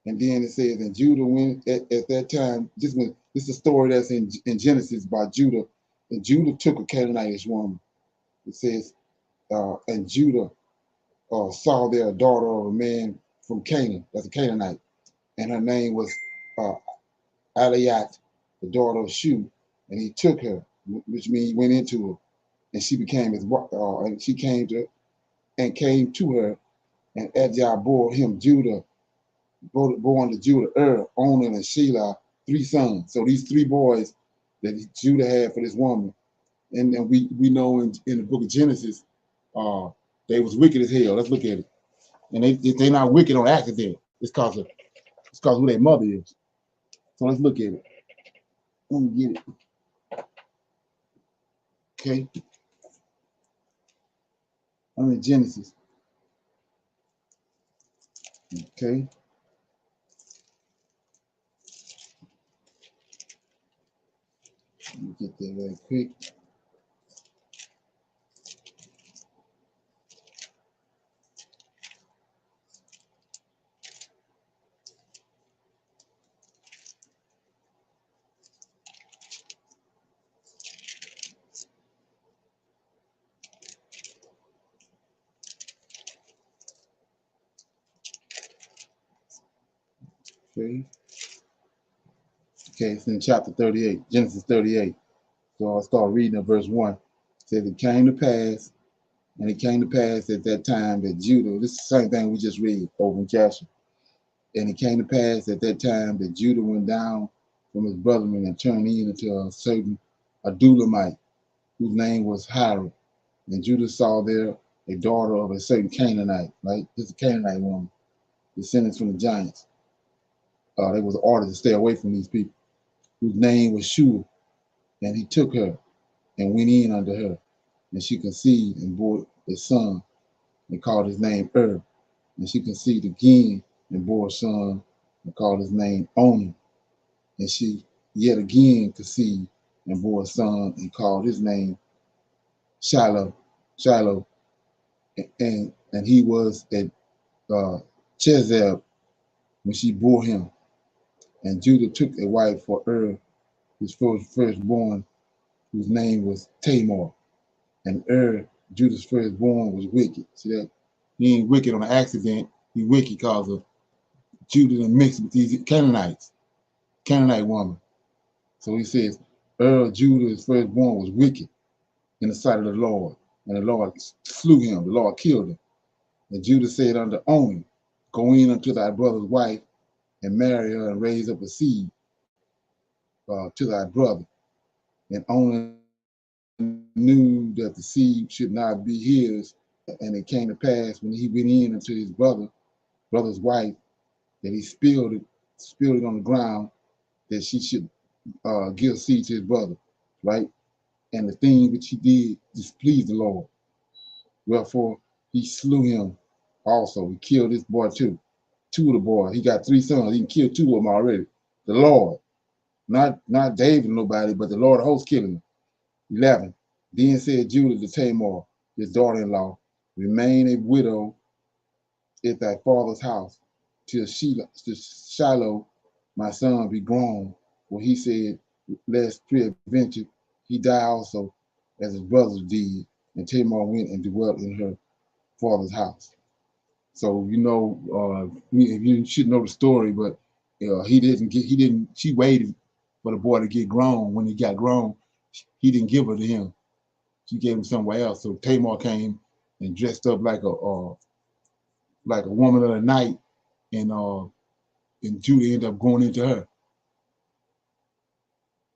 And then it says, and Judah went at that time. This is a story that's in Genesis about Judah. And Judah took a Canaanitish woman. It says, and Judah saw there a daughter of a man from Canaan. That's a Canaanite, and her name was Aliat, the daughter of Shu. And he took her, which means he went into her, and she became his. And she came to her, and Ajah bore him Judah. Born to Judah, Onan, and Shelah, 3 sons. So these 3 boys that Judah had for this woman, and then we know in the book of Genesis, they was wicked as hell. Let's look at it. And they not wicked on accident. It's cause who their mother is. So let's look at it. Let me get it. Okay. I'm in Genesis. Okay. Let me get that right quick. Okay. Okay, it's in chapter 38, Genesis 38. So I'll start reading at verse 1. It says, it came to pass, and it came to pass at that time that Judah, this is the same thing we just read over in Joshua. And it came to pass at that time that Judah went down from his brethren and turned in into a certain Adulamite, whose name was Hira. And Judah saw there a daughter of a certain Canaanite, right? This is a Canaanite woman, descendants from the giants. They was ordered to stay away from these people, whose name was Shua. And he took her and went in unto her. And she conceived and bore a son and called his name And she conceived again and bore a son and called his name Onan. And she yet again conceived and bore a son and called his name Shiloh. And he was at Chezeb when she bore him. And Judah took a wife for his firstborn, whose name was Tamar. And Judah's firstborn, was wicked. See that? He ain't wicked on an accident. He wicked because of Judah and mixed with these Canaanite woman. So he says, Judah's firstborn was wicked in the sight of the Lord. And the Lord slew him. The Lord killed him. And Judah said unto Onan, go in unto thy brother's wife and marry her and raise up a seed to thy brother. And Onan knew that the seed should not be his And it came to pass when he went in unto his brother's wife, that he spilled it on the ground, that she should give seed to his brother, right? And the thing which he did displeased the Lord. Wherefore he slew him also. He killed this boy too. Two of the boys. He got 3 sons. He killed 2 of them already. The Lord, not David or nobody, but the Lord of hosts killing him. 11. Then said Judah to Tamar, his daughter-in-law, remain a widow at thy father's house till Shiloh, my son, be grown. For he said, lest peradventure he die also, as his brothers did. And Tamar went and dwelt in her father's house. So you should know the story, but she waited for the boy to get grown. When he got grown, he didn't give her to him. She gave him somewhere else. So Tamar came and dressed up like a woman of the night, and Judah ended up going into her.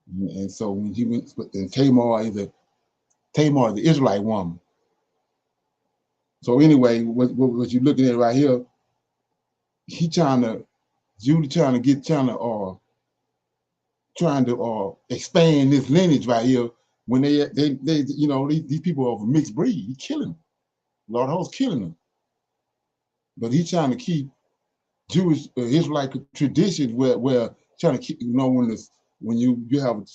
And so when he went, and Tamar is the Israelite woman. So anyway, what you're looking at right here, Judah trying to expand this lineage right here. When they these people are of a mixed breed, he killing them. Lord hosts killing them. But he's trying to keep Jewish Israelite traditions where trying to keep, when you have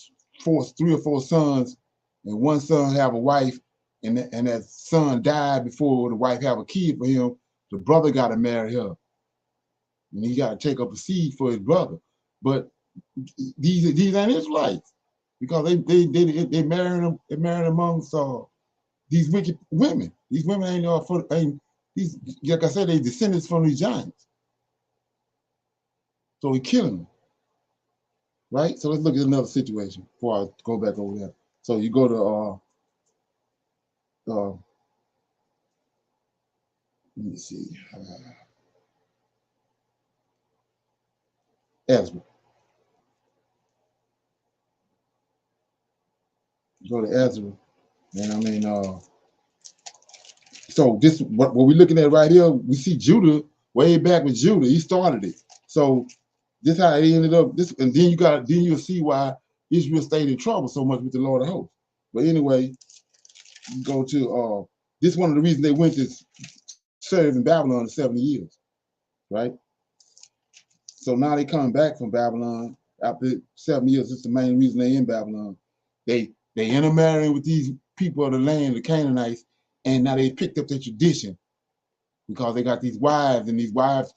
3 or 4 sons, and one son have a wife, and that son died before the wife have a kid for him, the brother got to marry her, and he got to take up a seed for his brother. But these ain't Israelites, because they marrying amongst these wicked women. These women ain't these, like I said, they descendants from these giants. So he killing them, right? So let's look at another situation before I go back over there. So you go to let me see, Ezra. Go to Ezra, and so this what we're looking at right here. We see Judah way back with Judah. He started it. So this how it ended up. And then you'll see why Israel stayed in trouble so much with the Lord of hosts. But anyway, you go to this one of the reasons they went to serve in Babylon for 70 years, right? So now they coming back from Babylon after 7 years. This is the main reason they in Babylon. They intermarrying with these people of the land, the Canaanites, and now they picked up their tradition because they got these wives, and these wives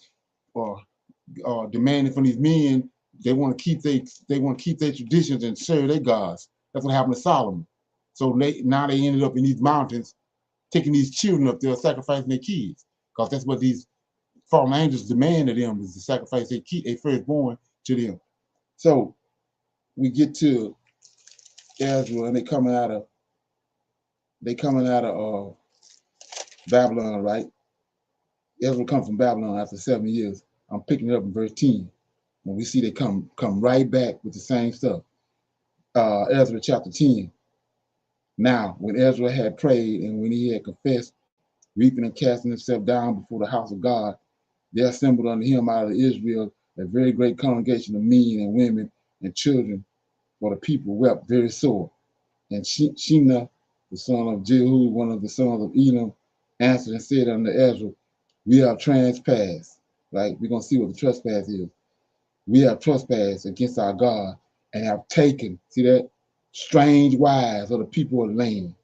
are demanding from these men. They want to keep their traditions and serve their gods. That's what happened to Solomon. So now they ended up in these mountains, taking these children up there, sacrificing their kids, because that's what these fallen angels demand of them, is to sacrifice their firstborn to them. So we get to Ezra, and they coming out of Babylon, right? Ezra come from Babylon after 7 years. I'm picking it up in verse 10. When we see they come right back with the same stuff. Ezra chapter 10. Now, when Ezra had prayed, and when he had confessed, weeping and casting himself down before the house of God, there assembled unto him out of Israel a very great congregation of men and women and children, for the people wept very sore. And Shemaiah, the son of Jehu, one of the sons of Edom, answered and said unto Ezra, we have trespassed, right? We're going to see what the trespass is. We have trespassed against our God and have taken, see that, strange wives of the people of the land.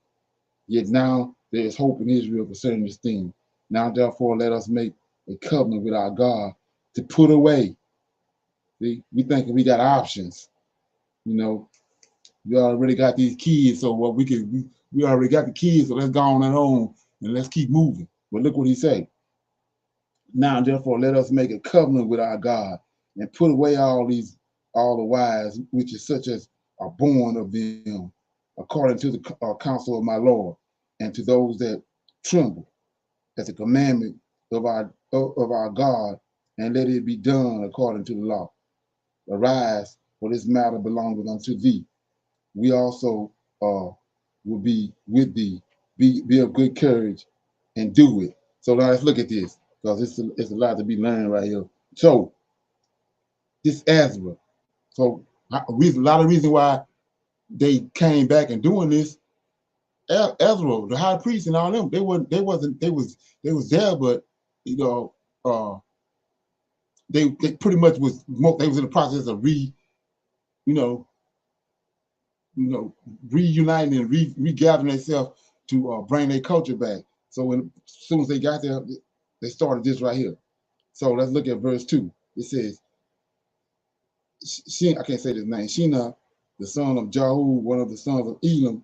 Yet now there is hope in Israel concerning this thing. Now therefore let us make a covenant with our God to put away. See, we thinking we got options. We already got these kids, so what we already got the kids, so let's go on and on and let's keep moving. But look what he said. Now therefore let us make a covenant with our God and put away all the wives which is such as are born of them, according to the counsel of my Lord, and to those that tremble at the commandment of our God, and let it be done according to the law. Arise, for this matter belongeth unto thee. We also will be with thee. Be of good courage, and do it. So now let's look at this, because it's a lot to be learned right here. So this Ezra. So a lot of reason why they came back and doing this. Ezra, the high priest, and all them, they was there, but you know, they pretty much they was in the process of reuniting and regathering themselves to bring their culture back. So as soon as they got there, they started this right here. So let's look at verse 2. It says, I can't say this name, Shina, the son of Jahu, one of the sons of Elam,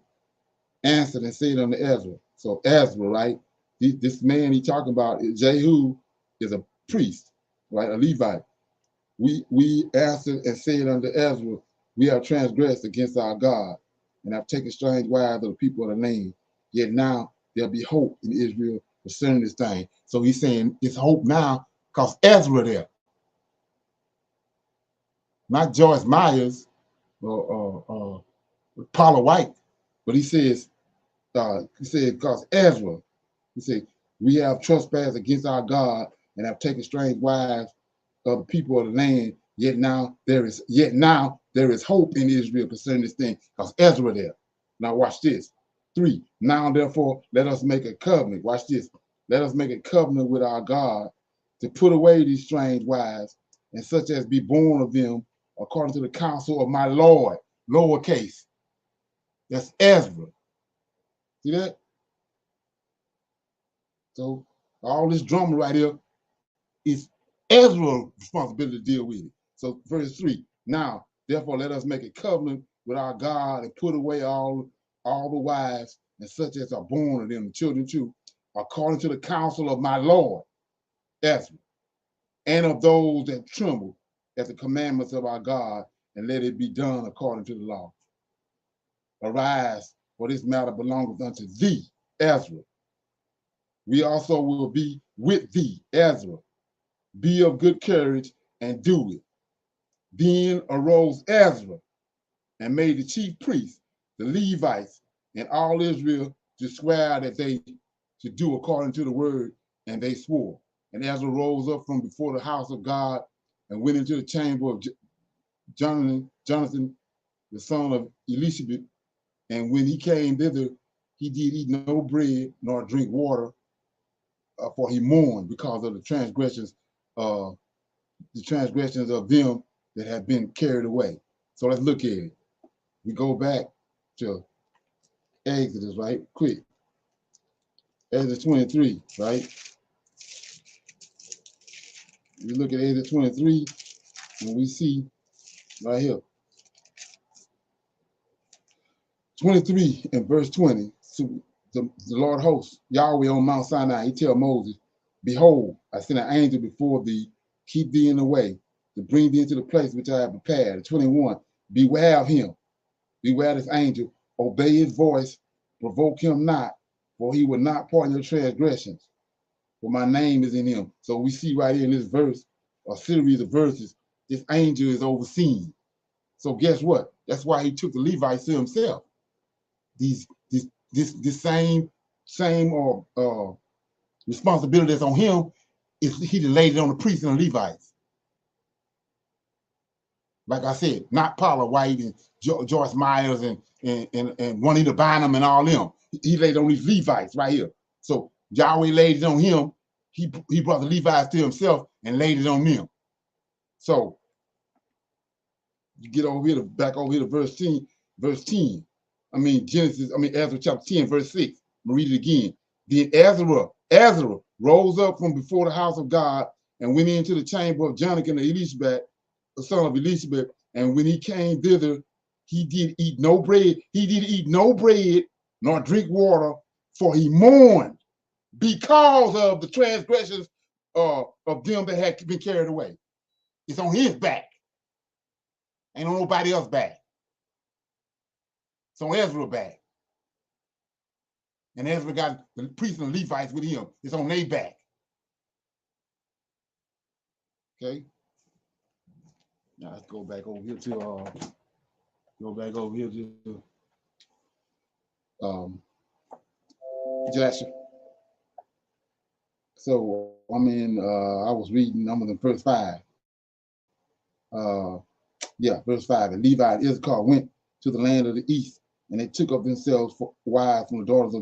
answered and said unto Ezra. So Ezra, right? This man he talking about, Jehu, is a priest, right? A Levite. We answered and said unto Ezra, we have transgressed against our God and have taken strange wives of the people of the land. Yet now there'll be hope in Israel concerning this thing. So he's saying it's hope now because Ezra there. Not Joyce Myers or Paula White, but he said because Ezra, he said, we have trespassed against our God and have taken strange wives of the people of the land. Yet now there is hope in Israel concerning this thing, because Ezra there. Now watch this. 3. Now therefore let us make a covenant. Watch this. Let us make a covenant with our God to put away these strange wives and such as be born of them according to the counsel of my Lord. Lowercase. That's Ezra. See that? So all this drama right here is Ezra's responsibility to deal with it. So verse 3, now, therefore, let us make a covenant with our God and put away all the wives and such as are born of them, the children too, according to the counsel of my Lord, Ezra, and of those that tremble at the commandments of our God, and let it be done according to the law. Arise, for this matter belongeth unto thee, Ezra. We also will be with thee, Ezra. Be of good courage and do it. Then arose Ezra and made the chief priests, the Levites, and all Israel to swear that they should do according to the word, and they swore. And Ezra rose up from before the house of God and went into the chamber of Jonathan, the son of Elishibet. And when he came thither, he did eat no bread nor drink water, for he mourned because of the transgressions of them that have been carried away. So let's look at it. We go back to Exodus, right? Quick. Exodus 23, right? We look at Exodus 23, and we see right here. 23 and verse 20. So the Lord hosts, Yahweh on Mount Sinai, he tell Moses, behold, I send an angel before thee, keep thee in the way, to bring thee into the place which I have prepared. 21, beware of him. Beware this angel, obey his voice, provoke him not, for he will not pardon your transgressions, for my name is in him. So we see right here in this verse, a series of verses, this angel is overseen. So guess what? That's why he took the Levites to himself. This same responsibility that's on him, is he laid it on the priests and the Levites. Like I said, not Paula White and Joyce Myers and Juanita Bynum and all them. He laid on these Levites right here. So Yahweh laid it on him. He brought the Levites to himself and laid it on them. So you get over here back over here to verse 10. Ezra chapter 10, verse 6. I'm gonna read it again. Then Ezra rose up from before the house of God and went into the chamber of Jonathan and Elishibet, the son of Elishibet. And when he came thither, he did eat no bread. He did eat no bread nor drink water, for he mourned because of the transgressions of them that had been carried away. It's on his back. Ain't on nobody else's back. It's on Ezra's back. And Ezra got the priests and Levites with him. It's on their back. Okay. Now let's go back over here to Joshua. So I was reading, I'm in verse 5. Verse 5. And Levi and Issachar went to the land of the east, and they took up themselves for wives from the daughters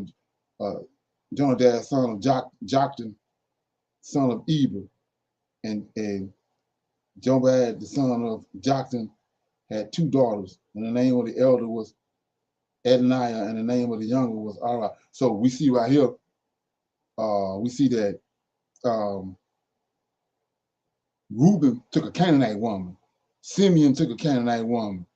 of Jonadab, son of Joktan, son of Eber, and Jobab, the son of Joktan, had 2 daughters, and the name of the elder was Adoniah, and the name of the younger was Ara. So we see right here, we see that Reuben took a Canaanite woman, Simeon took a Canaanite woman,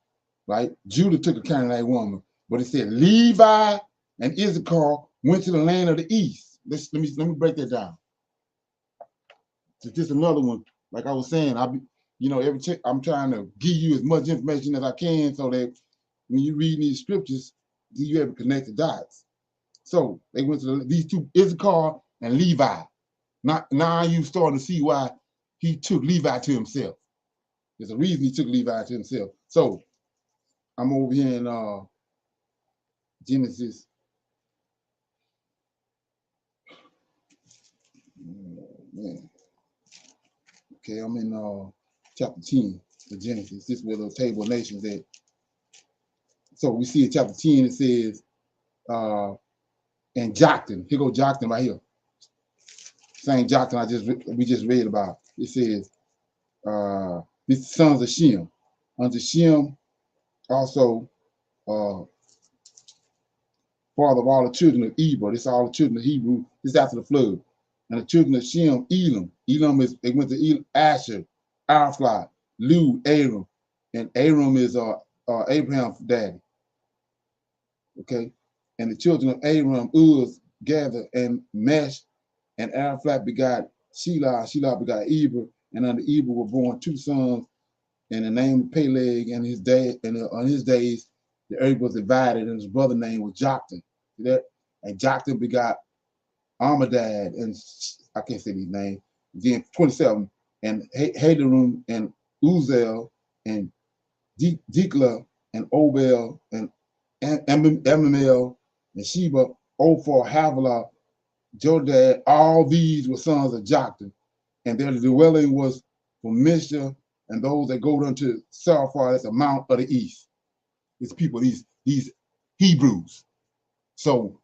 right? Judah took a Canaanite woman, but it said Levi and Issachar went to the land of the east. Let me break that down. So just another one, like I was saying, I'm trying to give you as much information as I can so that when you read these scriptures, you able to connect the dots. So they went to these 2, Issachar and Levi. Now you starting to see why he took Levi to himself. There's a reason he took Levi to himself. So I'm over here in Genesis. Man. Okay, I'm in chapter 10 of Genesis. This is where the table of nations at. So we see in chapter 10, it says, and Joktan. Here go Joktan right here. Same Joktan we just read about. It says, these sons of Shem. Unto Shem also father of all the children of Eber. This is all the children of Hebrew. This is after the flood. And the children of Shem, Elam. They went to Elam, Asher, Arflot, Lu, Aram. And Aram is Abraham's daddy. Okay. And the children of Aram, Uz, Gather, and Mesh, and Arflot begot Shelah. Shelah begot Eber. And under Eber were born 2 sons, and the name of Peleg, and his day, and on his days the earth was divided, and his brother's name was Joktan. See that? And Joktan begot Armadad, and I can't say these names. Then 27, and Hadarum, and Uzel, and Dikla, and Obel, and Amamel, and Sheba, Ophir, Havilah, Jodad. All these were sons of Joktan, and their dwelling was from Mishah, and those that go unto Sarphar, that's the mount of the east. These people, these Hebrews. So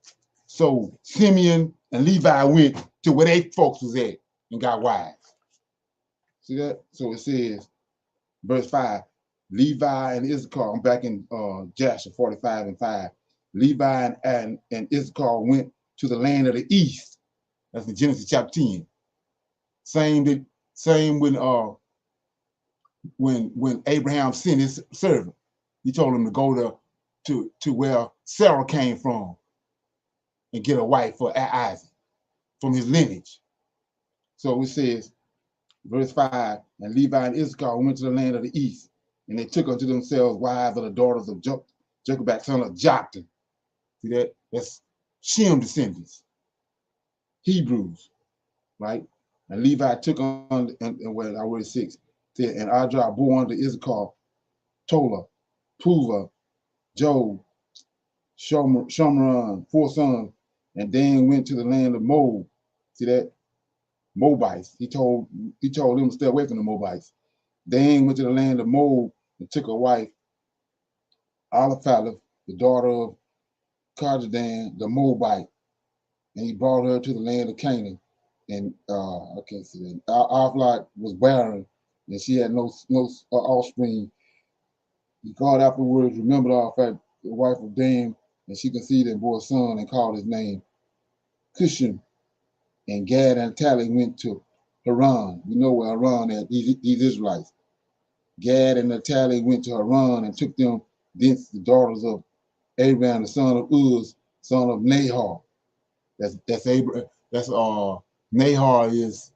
Simeon and Levi went to where they folks was at and got wives. See that? So it says, verse 5, Levi and Issachar, I'm back in Jasher 45 and 5. Levi and Issachar went to the land of the east. That's in Genesis chapter 10. Same when Abraham sent his servant. He told him to go to where Sarah came from and get a wife for Isaac from his lineage. So it says, verse 5, and Levi and Issachar went to the land of the east, and they took unto themselves wives of the daughters of Jochebed, son of Joktan. See that? That's Shem descendants, Hebrews, right? And Levi took on, and when I read 6, said, and Adra bore unto Issachar, Tola, Puva, Job, Shomron, 4 sons, and Dan went to the land of Moab. See that? Moabites. He told them to stay away from the Moabites. Dan went to the land of Moab and took a wife, Aliphalet, the daughter of Carjadan, the Moabite, and he brought her to the land of Canaan. And I can't see that. Aliphalet was barren, and she had no offspring. God afterwards remembered Aliphalet, the wife of Dan, and she conceived and bore a son and called his name Cushim. And Gad and Tally went to Haran. You know where Haran at, these Israelites. Gad and Naphtali went to Haran and took them thence the daughters of Abraham, the son of Uz, son of Nahor. That's Abraham. That's Nahor is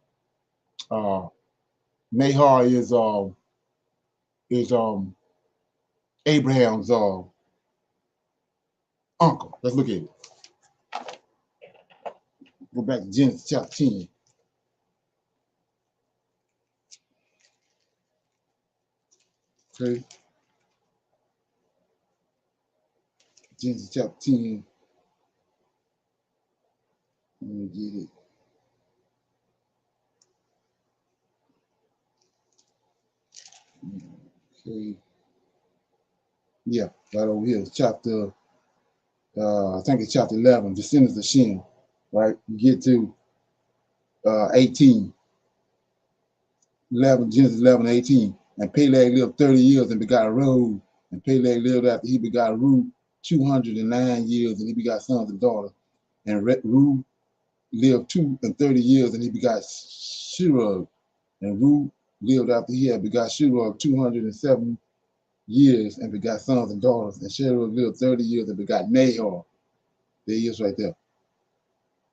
Abraham's uncle. Let's look at it. Go back to Genesis chapter 10. Okay. Genesis chapter 10. Let me get it. Okay. Yeah, right over here. Chapter, I think it's chapter 11, descendants of Shem, right? You get to 18, 11, Genesis 11, 18. And Peleg lived 30 years and begot Reu. And Peleg lived after he begot Reu 209 years, and he begot sons and daughters. And Reu lived 230 years, and he begot Shirug. And Reu lived after he had begot Shirug 207 years and begot sons and daughters. And Shirug lived 30 years and begot Nahor. There he is right there.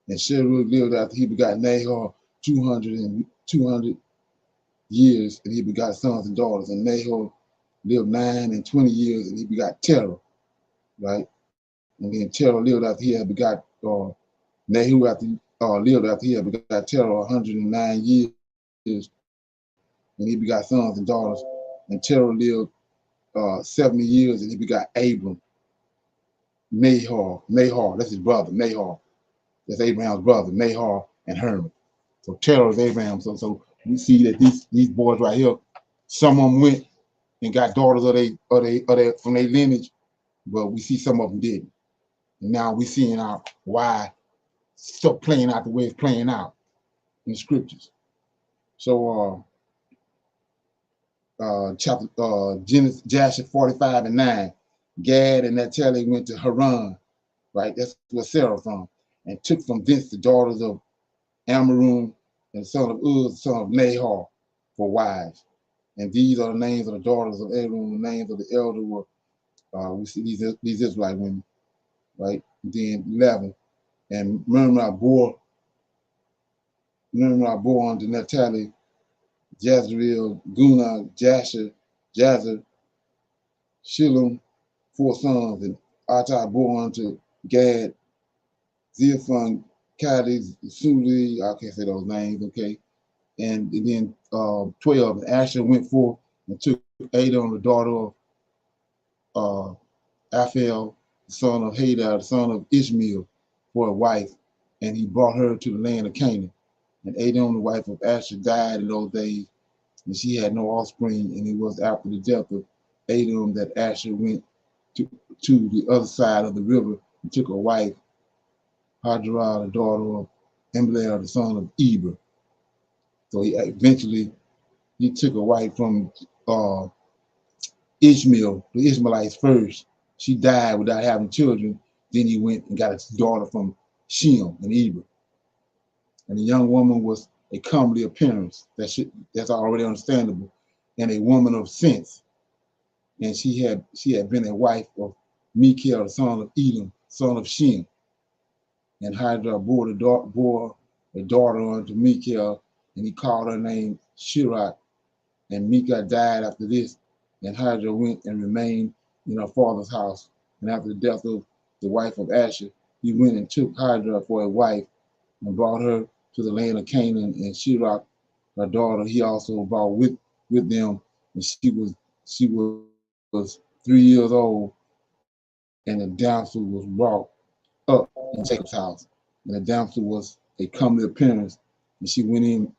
And Shirug lived after he begot Nahor 200 years, and he begot sons and daughters. And Nahor lived 920 years, and he begot Terah, right? And then Terah lived after he had begot Nahu lived after he had begot Terah 109 years, and he begot sons and daughters. And Terah lived 70 years, and he begot Abram. Nahor, that's his brother, Nahor. That's Abraham's brother, Nahor and Herman. So Terah is Abraham. So we see that these boys right here, some of them went and got daughters of they from their lineage, but we see some of them didn't. And now we seeing out why stuff playing out the way it's playing out in the scriptures. So chapter Genesis, Joshua 45 and 9, Gad and Naphtali went to Haran, right? That's where Sarah from, and took from thence the daughters of Amram and the son of Uz, the son of Nahor, for wives. And these are the names of the daughters of Abram. The names of the elder were we see these Israelite women, right? And then 11, and Miriam bore unto Naphtali Jezreel, Guna, Jasher, Jazer, Shillum, 4 sons, and Atai bore unto Gad, Zephon, Cadiz, Suli, I can't say those names, okay. And then 12, Asher went forth and took Ada, the daughter of Aphel, the son of Hadar, the son of Ishmael, for a wife, and he brought her to the land of Canaan. And Adon, the wife of Asher, died in those days, and she had no offspring, and it was after the death of Adon that Asher went to the other side of the river and took a wife, Hadrah, the daughter of Embler, the son of Eber. So he took a wife from Ishmael, the Ishmaelites first. She died without having children. Then he went and got a daughter from Shem and Eber. And the young woman was a comely appearance. That's already understandable. And a woman of sense. And she had been a wife of Michael, the son of Edom, son of Shem. And Hadrah bore a daughter unto Michael, and he called her name Shirat. And Micah died after this, and Hadrah went and remained in her father's house. And after the death of the wife of Asher, he went and took Hadrah for a wife and brought her to the land of Canaan. And Shirat, her daughter, he also brought with them, and she was 3 years old, and the damsel was brought up in Jacob's house. And the damsel was a comely appearance, and she went in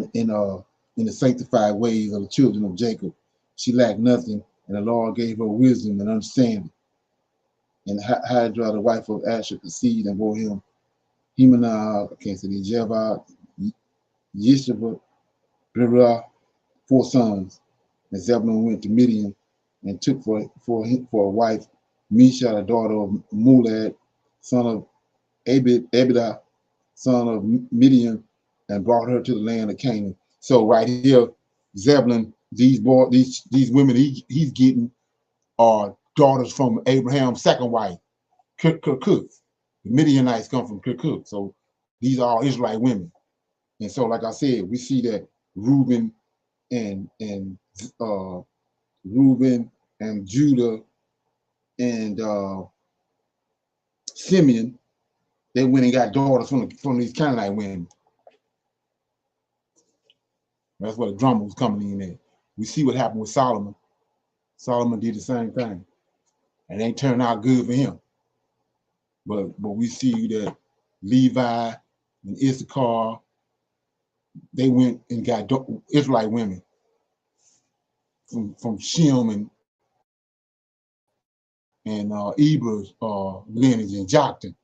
the sanctified ways of the children of Jacob. She lacked nothing, and the Lord gave her wisdom and understanding. And Hadrah, the wife of Asher, conceived and bore him Hemanah, I can't say the Jebah, Yishba, Berah, 4 sons. And Zebulun went to Midian and took for a wife Misha, the daughter of Mulad, son of Abidah, son of Midian, and brought her to the land of Canaan. So right here, Zebulun, these women he's getting are daughters from Abraham's second wife, Kirkuk. The Midianites come from Kirkuk. So these are all Israelite women. And so, like I said, we see that Reuben and Judah and Simeon, they went and got daughters from these Canaanite women. That's where the drama was coming in at. We see what happened with Solomon. Solomon did the same thing. And it ain't turned out good for him. But we see that Levi and Issachar, they went and got Israelite women from Shem and Eber's lineage and Joktan.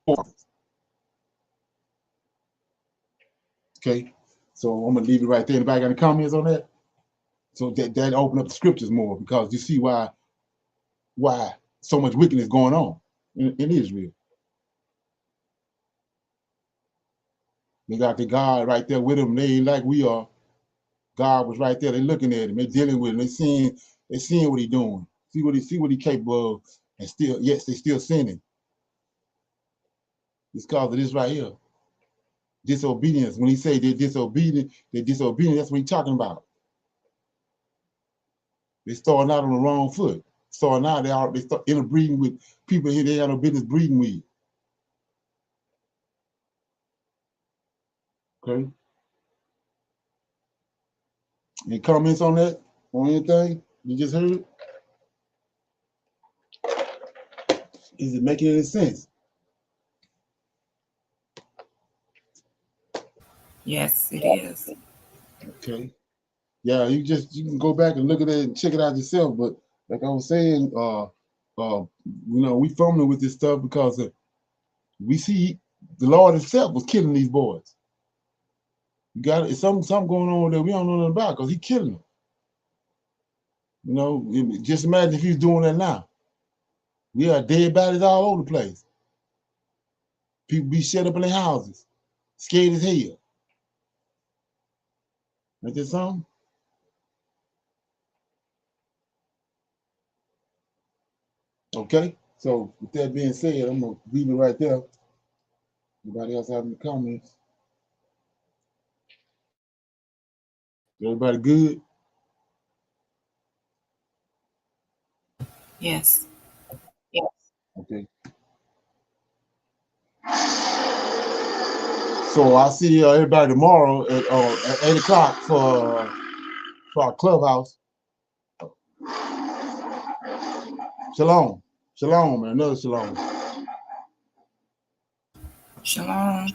Okay, so I'm gonna leave it right there. Anybody got any comments on that? So that open up the scriptures more, because you see why so much wickedness going on in Israel. They got the God right there with them. They ain't like we are. God was right there. They looking at him. They dealing with him. They seeing what he doing. See what he capable of, and still, yes, they still sinning. It's because of this right here. Disobedience. When he say they're disobedient, that's what he's talking about. They starting out on the wrong foot. So now they start interbreeding with people here they have no business breeding with. Okay. Any comments on that? On anything you just heard? Is it making any sense? Yes, it is. Okay. Yeah, you can go back and look at it and check it out yourself. But like I was saying, we fumbling with this stuff because we see the Lord himself was killing these boys. You got something going on that we don't know nothing about, because he killing them. You know, just imagine if he's doing that now. We have dead bodies all over the place. People be shut up in their houses, scared as hell. Ain't that something? Okay, so with that being said, I'm gonna leave it right there. Anybody else have any comments? Everybody good? Yes. Yes. Okay. So I'll see everybody tomorrow at 8 o'clock for our clubhouse. Shalom. Shalom, man. Another shalom. Shalom.